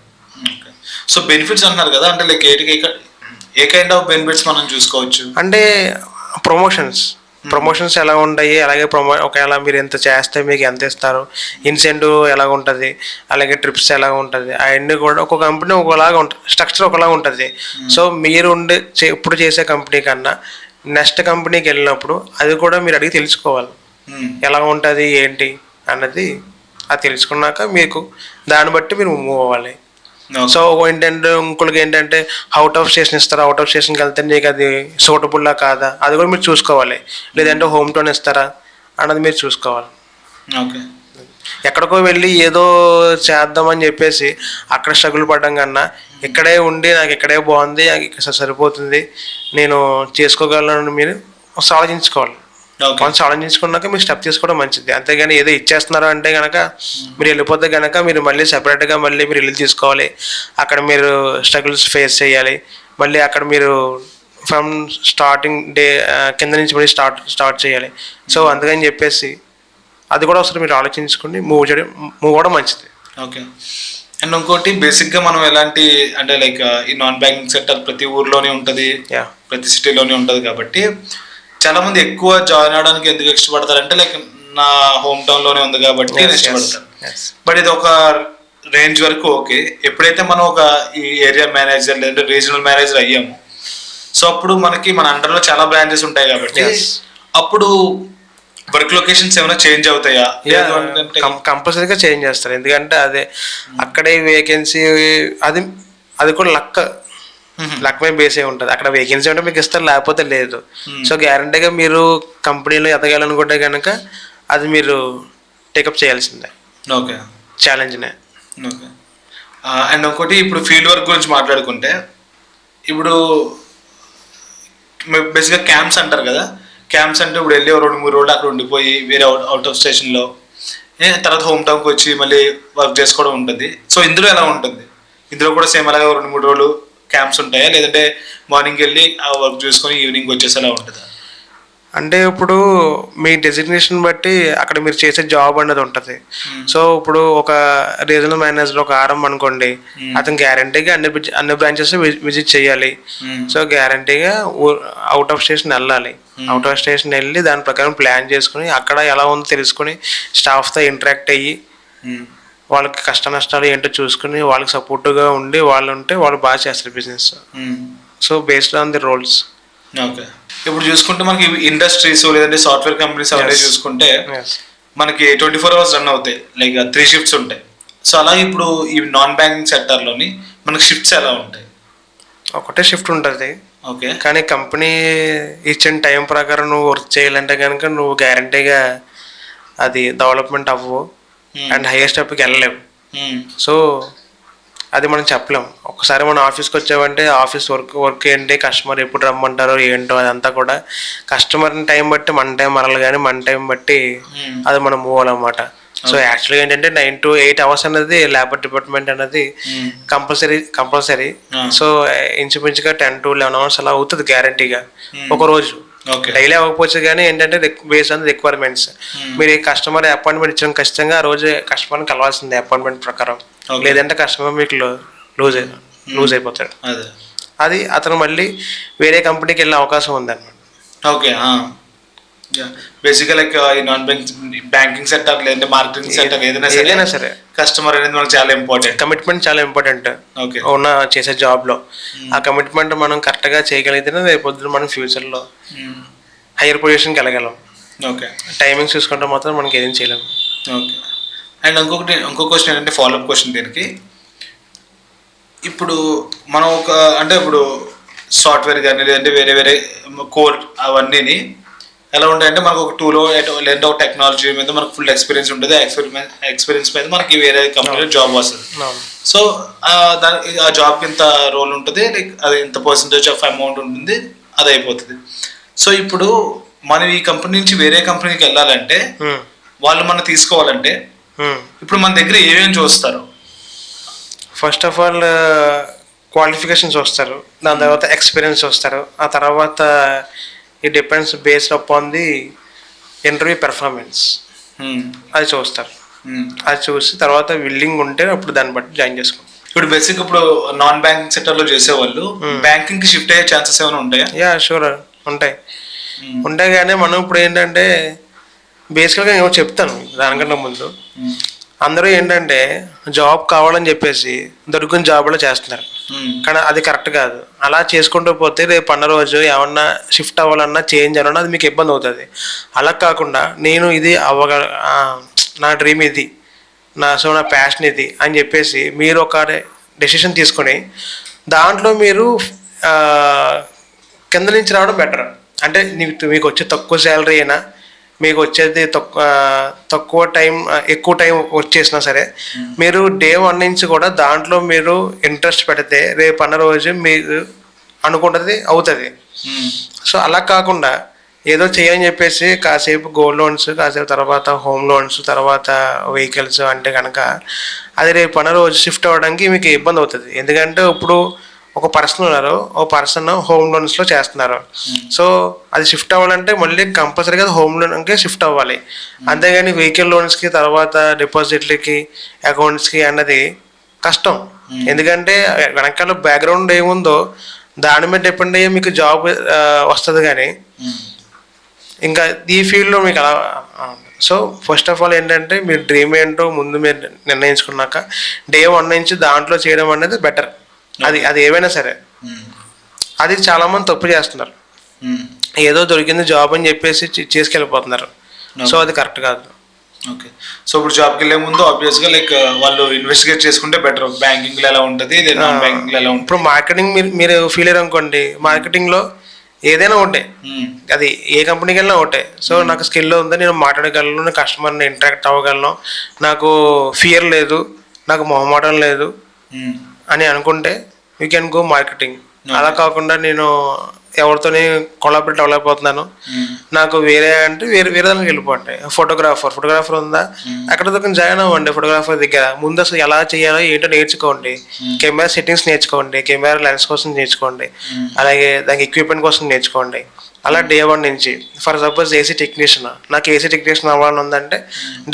సో బెనిఫిట్స్ అంటున్నారు కదా, అంటే like A kind of benefits మనం చూసుకోవచ్చు? అంటే ప్రమోషన్స్ ఎలా ఉంటాయి, అలాగే ఒకవేళ మీరు ఎంత చేస్తే మీకు ఎంత ఇస్తారు, ఇన్సెంటివ్ ఎలా ఉంటుంది, అలాగే ట్రిప్స్ ఎలా ఉంటుంది, అవన్నీ కూడా ఒక కంపెనీ ఒకలాగా ఉంటుంది, స్ట్రక్చర్ ఒకలాగా ఉంటుంది. సో మీరు ఇప్పుడు చేసే కంపెనీ కన్నా నెక్స్ట్ కంపెనీకి వెళ్ళినప్పుడు అది కూడా మీరు అడిగి తెలుసుకోవాలి ఎలా ఉంటుంది ఏంటి అన్నది, అది తెలుసుకున్నాక మీకు దాన్ని బట్టి మీరు మూవ్ అవ్వాలి. సో ఏంటంటే ఇంకొకరికి ఏంటంటే అవుట్ ఆఫ్ స్టేషన్ ఇస్తారా, అవుట్ ఆఫ్ స్టేషన్కి వెళ్తే నీకు అది సూటబుల్లా కాదా అది కూడా మీరు చూసుకోవాలి. లేదంటే హోమ్ టౌన్ ఇస్తారా అన్నది మీరు చూసుకోవాలి. ఓకే. ఎక్కడికో వెళ్ళి ఏదో చేద్దామని చెప్పేసి అక్కడ స్ట్రగుల్ పడడం కన్నా ఇక్కడే ఉండి నాకు ఇక్కడే బాగుంది, నాకు ఇక్కడ సరిపోతుంది, నేను చేసుకోగలను మీరు ఆలోచించుకోవాలి. కొంచెం ఆలోచించుకున్నాక మీరు స్టెప్ తీసుకోవడం మంచిది. అంతేగాని ఏదో ఇచ్చేస్తున్నారు అంటే కనుక మీరు వెళ్ళిపోతే కనుక మీరు మళ్ళీ సెపరేట్గా మళ్ళీ మీరు ఇల్లు తీసుకోవాలి, అక్కడ మీరు స్ట్రగుల్స్ ఫేస్ చేయాలి, మళ్ళీ అక్కడ మీరు ఫ్రమ్ స్టార్టింగ్ డే కింద నుంచి మళ్ళీ స్టార్ట్ చేయాలి. సో అందుకని చెప్పేసి అది కూడా ఒకసారి మీరు ఆలోచించుకుని మూవ్ అవ్వడం మంచిది. ఓకే. అండ్ ఇంకోటి బేసిక్గా మనం ఎలాంటి అంటే లైక్ ఈ నాన్ బ్యాంకింగ్ సెక్టర్ ప్రతి ఊర్లోనే ఉంటుంది, ప్రతి సిటీలోనే ఉంటుంది కాబట్టి చాలా మంది ఎక్కువ జాయిన్ అవడానికి ఎందుకు ఇష్టపడతారంటే లైక్ నా హోమ్ టౌన్లోనే ఉంది కాబట్టి ఇష్టపడతారు. బట్ ఇది ఒక రేంజ్ వరకు ఓకే. ఎప్పుడైతే మనం ఒక ఈ ఏరియా మేనేజర్ లేదంటే రీజనల్ మేనేజర్ అయ్యాము, సో అప్పుడు మనకి మన అండర్లో చాలా బ్రాంచెస్ ఉంటాయి కాబట్టి అప్పుడు వర్క్ లొకేషన్స్ ఏమైనా చేంజ్ అవుతాయా? కంపల్సరీగా చేంజ్ చేస్తారు. ఎందుకంటే అదే అక్కడే వేకెన్సీ అది కూడా లక్ మీద బేస్ అయి ఉంటుంది. అక్కడ వేకెన్సీ ఉంటే మీకు ఇస్తారు, లేకపోతే లేదు. సో గ్యారంటీగా మీరు కంపెనీలో ఎదగాలనుకుంటే కనుక అది మీరు టేకప్ చేయాల్సిందే. ఓకే. ఛాలెంజ్నే. ఓకే. అండ్ ఇంకోటి ఇప్పుడు ఫీల్డ్ వర్క్ గురించి మాట్లాడుకుంటే ఇప్పుడు బేసిక్గా క్యాంప్స్ అంటారు కదా, క్యాంప్స్ అంటే ఇప్పుడు వెళ్ళి 2-3 రోజులు అక్కడ ఉండిపోయి వేరే అవుట్ ఆఫ్ స్టేషన్లో తర్వాత హోమ్ టౌన్కి వచ్చి మళ్ళీ వర్క్ చేసుకోవడం ఉంటుంది. సో ఇందులో ఎలా ఉంటుంది? ఇందులో కూడా సేమ్ అలాగే 2-3 రోజులు క్యాంప్స్ ఉంటాయా, లేదంటే మార్నింగ్ వెళ్ళి ఆ వర్క్ చూసుకొని ఈవినింగ్ వచ్చేసేలా ఉంటుందా? అంటే ఇప్పుడు మీ డెసిగ్నేషన్ బట్టి అక్కడ మీరు చేసే జాబ్ అనేది ఉంటుంది. సో ఇప్పుడు ఒక రీజనల్ మేనేజర్ ఒక ఆర్ఎం అనుకోండి, అతను గ్యారంటీగా అన్ని బ్రాంచెస్ విజిట్ చేయాలి. సో గ్యారంటీగా అవుట్ ఆఫ్ స్టేషన్ వెళ్ళాలి. అవుట్ ఆఫ్ స్టేషన్ వెళ్ళి దాని ప్రకారం ప్లాన్ చేసుకుని అక్కడ ఎలా ఉందో తెలుసుకుని స్టాఫ్తో ఇంటరాక్ట్ అయ్యి వాళ్ళకి కష్ట నష్టాలు ఏంటో చూసుకుని వాళ్ళకి సపోర్ట్గా ఉండి వాళ్ళు ఉంటే వాళ్ళు బాగా చేస్తారు business. So based on the roles. Okay. ఇప్పుడు చూసుకుంటే మనకి ఇండస్ట్రీస్ లేదంటే సాఫ్ట్వేర్ కంపెనీస్ అవన్నీ చూసుకుంటే మనకి 24 hours రన్ అవుతాయి, లైక్ 3 shifts ఉంటాయి. సో అలాగే ఇప్పుడు ఈ నాన్ బ్యాంకింగ్ సెక్టర్లోని మనకి షిఫ్ట్స్ ఎలా ఉంటాయి? ఒకటే షిఫ్ట్ ఉంటుంది. ఓకే. కానీ కంపెనీ ఇచ్చిన టైం ప్రకారం నువ్వు వర్క్ చేయాలంటే కనుక నువ్వు గ్యారంటీగా అది డెవలప్మెంట్ అవ్వవు అండ్ హైయర్ స్టెప్కి వెళ్ళలేవు. సో అది మనం చెప్పలేం. ఒకసారి మనం ఆఫీస్కి వచ్చామంటే ఆఫీస్ వర్క్ ఏంటి, కస్టమర్ ఎప్పుడు రమ్మంటారో ఏంటో అదంతా కూడా కస్టమర్ని టైం బట్టి మన టైం మరలు కానీ మన టైం బట్టి అది మనం మూవ్ అవ్వాలన్నమాట. సో యాక్చువల్గా ఏంటంటే 9 to 8 hours అనేది లేబర్ డిపార్ట్మెంట్ అనేది కంపల్సరీ. సో ఇంచుమించుగా 10 to 11 hours అలా అవుతుంది గ్యారంటీగా ఒక రోజు. డైలీ అవ్వకపోవచ్చు కానీ ఏంటంటే బేస్ ఆన్ రిక్వైర్మెంట్స్. మీరు కస్టమర్ అపాయింట్మెంట్ ఇచ్చిన ఖచ్చితంగా ఆ రోజు కస్టమర్ని కలవాల్సిందే అపాయింట్మెంట్ ప్రకారం, లేదంటే కస్టమర్ మీకు లూజ్ అయిపోతాడు. అది అతను మళ్ళీ వేరే కంపెనీకి వెళ్ళే అవకాశం ఉందన్నమాట. ఓకే. బేసిక్గా లైక్ ఈ నాన్ బ్యాంకింగ్ సెక్టర్ లేదంటే మార్కెటింగ్ సెక్టర్ ఏదైనా సరే కస్టమర్ అనేది మనకు చాలా ఇంపార్టెంట్. కమిట్మెంట్ చాలా ఇంపార్టెంట్ ఉన్న చేసే జాబ్లో. ఆ కమిట్మెంట్ మనం కరెక్ట్గా చేయగలిగితేనే రేపు పొద్దున మనం ఫ్యూచర్లో హైయర్ పొజిషన్కి వెళ్ళగలం. ఓకే. టైమింగ్స్ చూసుకుంటే మాత్రం మనకి ఏం చేయలేము. ఓకే. అండ్ ఇంకో క్వశ్చన్ ఏంటంటే ఫాలోఅప్ క్వశ్చన్ దీనికి, ఇప్పుడు మనం అంటే ఇప్పుడు సాఫ్ట్వేర్ కానీ లేదంటే వేరే వేరే కోర్ అవన్నీ ఎలా ఉంటాయంటే మనకు ఒక టూలో లేదంటే ఒక టెక్నాలజీ మీద మనకు ఫుల్ ఎక్స్పీరియన్స్ ఉంటుంది. ఎక్స్పీరియన్స్ మీద మనకి వేరే కంపెనీలో జాబ్ వస్తుంది. సో ఆ జాబ్కి ఇంత రోల్ ఉంటుంది, లైక్ అది ఇంత పర్సంటేజ్ ఆఫ్ అమౌంట్ ఉంటుంది, అది అయిపోతుంది. సో ఇప్పుడు మనం ఈ కంపెనీ నుంచి వేరే కంపెనీకి వెళ్ళాలంటే వాళ్ళు మనం తీసుకోవాలంటే ఇప్పుడు మన దగ్గర ఏమేమి చూస్తారు? ఫస్ట్ ఆఫ్ ఆల్ క్వాలిఫికేషన్స్ వస్తారు, దాని తర్వాత ఎక్స్పీరియన్స్ వస్తారు, ఆ తర్వాత it depends based upon the interview performance. అది చూస్తారు. అది చూసి తర్వాత విల్లింగ్ ఉంటే అప్పుడు దాన్ని బట్టి జాయిన్ చేసుకోండి. ఇప్పుడు బేసిక్ ఇప్పుడు నాన్ బ్యాంకింగ్ సెక్టర్లో చేసేవాళ్ళు బ్యాంకింగ్కి షిఫ్ట్ అయ్యే ఛాన్సెస్ ఏమైనా ఉంటాయా? యా షూర్ ఉంటాయి కానీ మనం ఇప్పుడు ఏంటంటే బేసికల్గా నేను చెప్తాను దానికన్నా ముందు, అందరూ ఏంటంటే జాబ్ కావాలని చెప్పేసి దొరికిన జాబ్లో చేస్తున్నారు, కానీ అది కరెక్ట్ కాదు. అలా చేసుకుంటూ పోతే రేపు అన్న రోజు ఏమన్నా షిఫ్ట్ అవ్వాలన్నా చేంజ్ అవ్వాలన్నా అది మీకు ఇబ్బంది అవుతుంది. అలా కాకుండా నేను ఇది నా డ్రీమ్ ఇది, నా ప్యాషన్ ఇది అని చెప్పేసి మీరు ఒక డెసిషన్ తీసుకొని దాంట్లో మీరు ఆ, కింద నుంచి రావడం బెటర్. అంటే మీకు వచ్చే తక్కువ శాలరీ అయినా, మీకు వచ్చేది తక్కువ టైం ఎక్కువ టైం వచ్చేసినా సరే, మీరు డే 1 నుంచి కూడా దాంట్లో మీరు ఇంట్రెస్ట్ పెడితే రేపు అన్న రోజు మీరు అనుకుంటుంది అవుతుంది. సో అలా కాకుండా ఏదో చేయని చెప్పేసి కాసేపు గోల్డ్ లోన్స్, కాసేపు తర్వాత హోమ్ లోన్స్, తర్వాత వెహికల్స్ అంటే కనుక అది రేపు అన్న రోజు షిఫ్ట్ అవ్వడానికి మీకు ఇబ్బంది అవుతుంది. ఎందుకంటే ఇప్పుడు ఒక పర్సన్ ఉన్నారు, ఒక పర్సన్ హోమ్ లోన్స్లో చేస్తున్నారు. సో అది షిఫ్ట్ అవ్వాలంటే మళ్ళీ కంపల్సరీగా హోమ్ లోన్కే షిఫ్ట్ అవ్వాలి. అంతేగాని వెహికల్ లోన్స్కి తర్వాత డిపాజిట్లకి అకౌంట్స్కి అన్నది కష్టం. ఎందుకంటే వెనకాల బ్యాక్గ్రౌండ్ ఏముందో దాని మీద డిపెండ్ అయ్యి మీకు జాబ్ వస్తుంది. కానీ ఇంకా ఈ ఫీల్డ్లో మీకు అలా సో ఫస్ట్ ఆఫ్ ఆల్ ఏంటంటే మీరు డ్రీమ్ ఏంటో ముందు మీరు నిర్ణయించుకున్నాక డే 1 నుంచి దాంట్లో చేయడం అనేది బెటర్. అది ఏవైనా సరే. అది చాలామంది తప్పు చేస్తున్నారు. ఏదో దొరికింది జాబ్ అని చెప్పేసి చేసుకెళ్ళిపోతున్నారు. సో అది కరెక్ట్ కాదు. ఓకే. సో ఇప్పుడు జాబ్కి వెళ్ళే ముందు ఆబ్వియస్గా లైక్ వాళ్ళు ఇన్వెస్టిగేట్ చేసుకుంటే బెటర్. బ్యాంకింగ్లో ఎలా ఉంటుంది, నాన్ బ్యాంకింగ్లో ఎలా ఉంటుంది. ఇప్పుడు మార్కెటింగ్ మీరు ఫీల్ అయ్యారు అనుకోండి, మార్కెటింగ్లో ఏదైనా ఒకటే, అది ఏ కంపెనీకి వెళ్ళినా ఒకటే. సో నాకు స్కిల్ ఉంది, నేను మాట్లాడగలను, నేను కస్టమర్ని ఇంటరాక్ట్ అవ్వగలను, నాకు ఫియర్ లేదు, నాకు మొహమాటం లేదు అని అనుకుంటే యూ కెన్ గో మార్కెటింగ్. అలా కాకుండా నేను ఎవరితోని కొలాబరేట్ అవ్వలేకపోతున్నాను, నాకు వేరే అంటే వేరే దానికి వెళ్ళిపోండి. ఫోటోగ్రాఫర్ ఉందా, అక్కడ దగ్గర జాయిన్ అవ్వండి. ఫోటోగ్రాఫర్ దగ్గర ముందు అసలు ఎలా చేయాలో ఏంటో నేర్చుకోండి. కెమెరా సెట్టింగ్స్ నేర్చుకోండి, కెమెరా లెన్స్ కోసం నేర్చుకోండి, అలాగే దానికి ఎక్విప్మెంట్ కోసం నేర్చుకోండి. అలా డే 1 నుంచి ఫర్ సపోజ్ ఏసీ టెక్నీషియన్, నాకు ఏసీ టెక్నీషియన్ అవ్వాలని ఉందంటే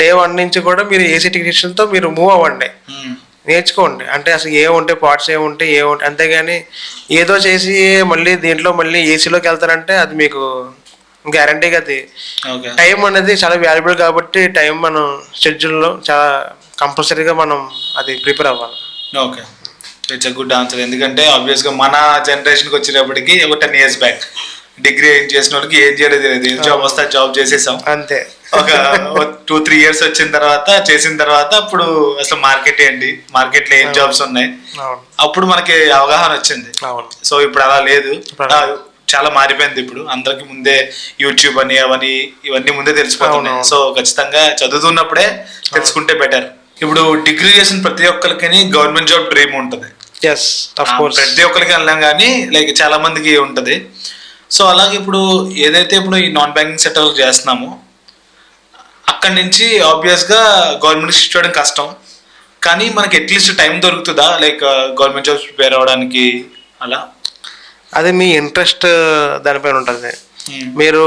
డే 1 నుంచి కూడా మీరు ఏసీ టెక్నీషియన్తో మీరు మూవ్ అవ్వండి, నేర్చుకోండి. అంటే అసలు ఏముంటాయి పార్ట్స్ ఏముంటాయి అంతేగాని ఏదో చేసి మళ్ళీ దీంట్లో మళ్ళీ ఏసీలోకి వెళ్తారంటే అది మీకు గ్యారంటీగా అది టైం అనేది చాలా వాల్యుబుల్. కాబట్టి టైం మనం షెడ్యూల్లో చాలా కంపల్సరీగా మనం అది ప్రిపేర్ అవ్వాలి. Okay, it's a good answer. ఎందుకంటే ఆబ్వియస్గా మన జనరేషన్కి వచ్చేటప్పటికి ఒక 10 years బ్యాక్ డిగ్రీ ఏం చేసిన వాళ్ళకి ఏం చేయలేదు, ఏం జాబ్ వస్తే జాబ్ చేసేసాం అంతే. ఒక 2-3 years వచ్చిన తర్వాత చేసిన తర్వాత అప్పుడు అసలు మార్కెట్ ఏంటి, మార్కెట్లో ఏం జాబ్స్ ఉన్నాయి, అప్పుడు మనకి అవగాహన వచ్చింది. సో ఇప్పుడు అలా లేదు, చాలా మారిపోయింది. ఇప్పుడు అందరికి ముందే యూట్యూబ్ అని అవని ఇవన్నీ ముందే తెలిసిపోతున్నాయి. సో ఖచ్చితంగా చదువుతున్నప్పుడే తెలుసుకుంటే బెటర్. ఇప్పుడు డిగ్రీ చేసిన ప్రతి ఒక్కరికి గవర్నమెంట్ జాబ్ డ్రీమ్ ఉంటుంది. ప్రతి ఒక్కరికి వెళ్ళాం కానీ లైక్ చాలా మందికి ఉంటుంది. సో అలాగే ఇప్పుడు ఏదైతే ఇప్పుడు ఈ నాన్ బ్యాంకింగ్ సెక్టర్ చేస్తున్నామో అక్కడి నుంచి ఆబ్వియస్గా గవర్నమెంట్ షిఫ్ట్ చేయడం కష్టం. కానీ మనకి అట్లీస్ట్ టైం దొరుకుతుందా లైక్ గవర్నమెంట్ జాబ్స్ ప్రిపేర్ అవ్వడానికి? అలా అది మీ ఇంట్రెస్ట్ దానిపైన ఉంటుంది. మీరు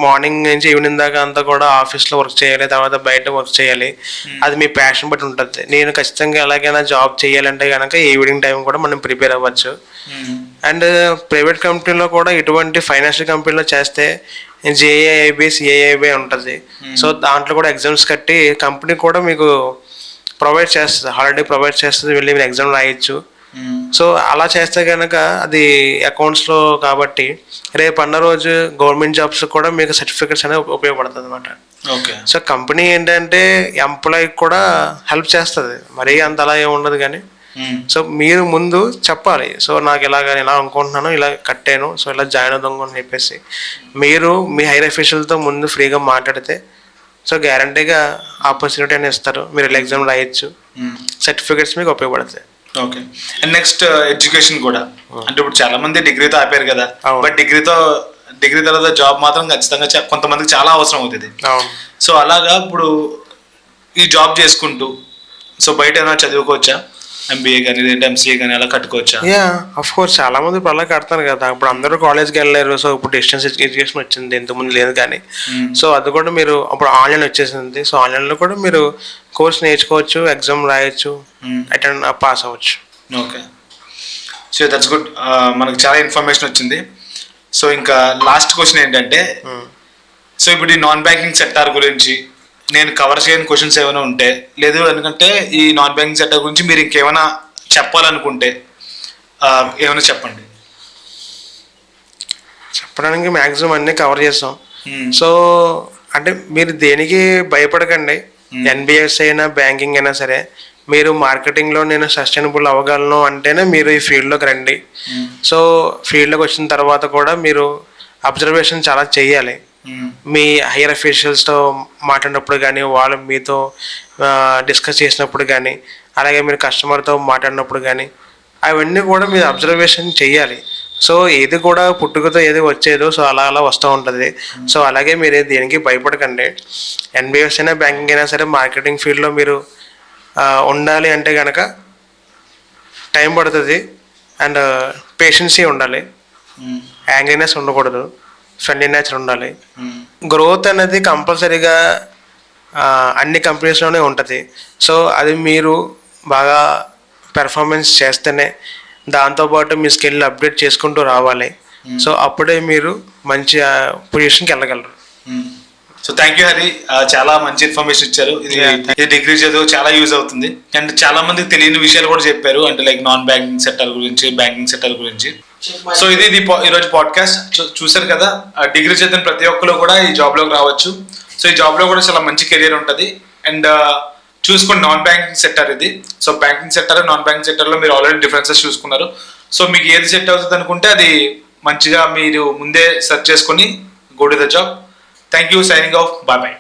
మార్నింగ్ నుంచి ఈవినింగ్ దాకా అంతా కూడా ఆఫీస్లో వర్క్ చేయాలి, తర్వాత బయట వర్క్ చేయాలి, అది మీ ప్యాషన్ బట్టి ఉంటుంది. నేను ఖచ్చితంగా ఎలాగైనా జాబ్ చేయాలంటే కనుక ఈవినింగ్ టైం కూడా మనం ప్రిపేర్ అవ్వచ్చు. అండ్ ప్రైవేట్ కంపెనీలో కూడా ఇటువంటి ఫైనాన్షియల్ కంపెనీలో చేస్తే జేఏఐబి సిఏఐబి ఉంటుంది. సో దాంట్లో కూడా ఎగ్జామ్స్ కట్టి కంపెనీ కూడా మీకు ప్రొవైడ్ చేస్తుంది, హాలిడే ప్రొవైడ్ చేస్తుంది, వెళ్ళి మీరు ఎగ్జామ్ రాయొచ్చు. సో అలా చేస్తే కనుక అది అకౌంట్స్లో కాబట్టి రేపు అన్న రోజు గవర్నమెంట్ జాబ్స్ కూడా మీకు సర్టిఫికెట్స్ అనేవి ఉపయోగపడుతుంది అనమాట. ఓకే. సో కంపెనీ ఏంటంటే ఎంప్లాయీకి కూడా హెల్ప్ చేస్తుంది, మరీ అంత అలా ఏమి ఉండదు. కానీ సో మీరు ముందు చెప్పాలి, సో నాకు ఇలా అనుకుంటున్నాను, ఇలా కట్టాను, సో ఇలా జాయిన్ అవుదాం అని చెప్పేసి మీరు మీ హైర్ అఫీషియల్తో ముందు ఫ్రీగా మాట్లాడితే సో గ్యారంటీగా ఆపర్చునిటీ అని ఇస్తారు, మీరు ఇలా ఎగ్జామ్ రాయొచ్చు, సర్టిఫికెట్స్ మీకు ఉపయోగపడతాయి. ఓకే. అండ్ నెక్స్ట్ ఎడ్యుకేషన్ కూడా, అంటే ఇప్పుడు చాలా మంది డిగ్రీతో ఆపారు కదా, బట్ డిగ్రీ తర్వాత జాబ్ మాత్రం ఖచ్చితంగా కొంతమందికి చాలా అవసరం అవుతుంది. సో అలాగా ఇప్పుడు ఈ జాబ్ చేసుకుంటూ సో బయట ఏమైనా చదువుకోవచ్చా? ఎంబీఏ కానీ లేదంటే ఎంసీఏ కానీ అలా కట్టుకోవచ్చా? ఆఫ్ కోర్స్ చాలా మంది ఇప్పుడు అలా కడతారు కదా. ఇప్పుడు అందరూ కాలేజ్కి వెళ్ళలేరు, సో ఇప్పుడు డిస్టెన్స్ ఎడ్యుకేషన్ వచ్చింది, ఇంతకుముందు లేదు కానీ. సో అది కూడా మీరు అప్పుడు ఆన్లైన్ వచ్చేసింది. సో ఆన్లైన్లో కూడా మీరు కోర్స్ నేర్చుకోవచ్చు, ఎగ్జామ్ రాయొచ్చు, అటెండ్ పాస్ అవ్వచ్చు. ఓకే. So that's good. మనకు చాలా ఇన్ఫర్మేషన్ వచ్చింది. సో ఇంకా లాస్ట్ క్వశ్చన్ ఏంటంటే, సో ఇప్పుడు ఈ నాన్ బ్యాంకింగ్ సెక్టార్ గురించి నేను కవర్ చేయని క్వశ్చన్స్ ఏమైనా ఉంటే, లేదు ఎందుకంటే ఈ నాన్ బ్యాంకింగ్ సెక్టర్ గురించి మీరు ఇంకేమైనా చెప్పాలనుకుంటే ఏమైనా చెప్పండి. చెప్పడానికి మ్యాక్సిమం అన్నీ కవర్ చేస్తాం. సో అంటే మీరు దేనికి భయపడకండి, ఎన్బిఎస్ అయినా బ్యాంకింగ్ అయినా సరే మీరు మార్కెటింగ్లో నేను సస్టైనబుల్ అవ్వగలను అంటేనే మీరు ఈ ఫీల్డ్లోకి రండి. సో ఫీల్డ్లోకి వచ్చిన తర్వాత కూడా మీరు అబ్జర్వేషన్ చాలా చేయాలి. మీ హైయర్ అఫీషియల్స్తో మాట్లాడినప్పుడు కానీ, వాళ్ళు మీతో డిస్కస్ చేసినప్పుడు కానీ, అలాగే మీరు కస్టమర్తో మాట్లాడినప్పుడు కానీ అవన్నీ కూడా మీరు అబ్జర్వేషన్ చేయాలి. సో ఏది కూడా పుట్టుకతో ఏది వచ్చేదో సో అలా అలా వస్తూ ఉంటుంది. సో అలాగే మీరు దేనికి భయపడకండి. ఎన్బిఎస్ అయినా బ్యాంకింగ్ అయినా సరే మార్కెటింగ్ ఫీల్డ్లో మీరు ఉండాలి అంటే కనుక టైం పడుతుంది అండ్ పేషెన్సీ ఉండాలి, యాంగ్రీనెస్ ఉండకూడదు, ఫ్రెండ్లీ నేచర్ ఉండాలి. గ్రోత్ అనేది కంపల్సరీగా అన్ని కంపెనీస్లోనే ఉంటుంది. సో అది మీరు బాగా పెర్ఫార్మెన్స్ చేస్తేనే, దాంతోపాటు మీ స్కిల్ అప్డేట్ చేసుకుంటూ రావాలి. సో అప్పుడే మీరు మంచి పొజిషన్కి వెళ్ళగలరు. సో థ్యాంక్ యూ హరి, చాలా మంచి ఇన్ఫర్మేషన్ ఇచ్చారు. ఇది డిగ్రీ చదువు చాలా యూజ్ అవుతుంది అండ్ చాలా మందికి తెలియని విషయాలు కూడా చెప్పారు, అంటే లైక్ నాన్ బ్యాంకింగ్ సెక్టర్ గురించి, బ్యాంకింగ్ సెక్టర్ గురించి. సో ఇది ఈరోజు పాడ్కాస్ట్ చూసారు కదా. డిగ్రీ చదివిన ప్రతి ఒక్కరు కూడా ఈ జాబ్లోకి రావచ్చు. సో ఈ జాబ్లో కూడా చాలా మంచి కెరీర్ ఉంటుంది. అండ్ చూసుకోండి, నాన్ బ్యాంకింగ్ సెక్టర్ ఇది. So banking sector, non banking సెక్టర్లో మీరు ఆల్రెడీ డిఫరెన్సెస్ చూసుకున్నారు. సో మీకు ఏది సెట్ అవుతుంది అనుకుంటే అది మంచిగా మీరు ముందే సెర్చ్ చేసుకొని go to the job. Thank you. Signing off. Bye bye.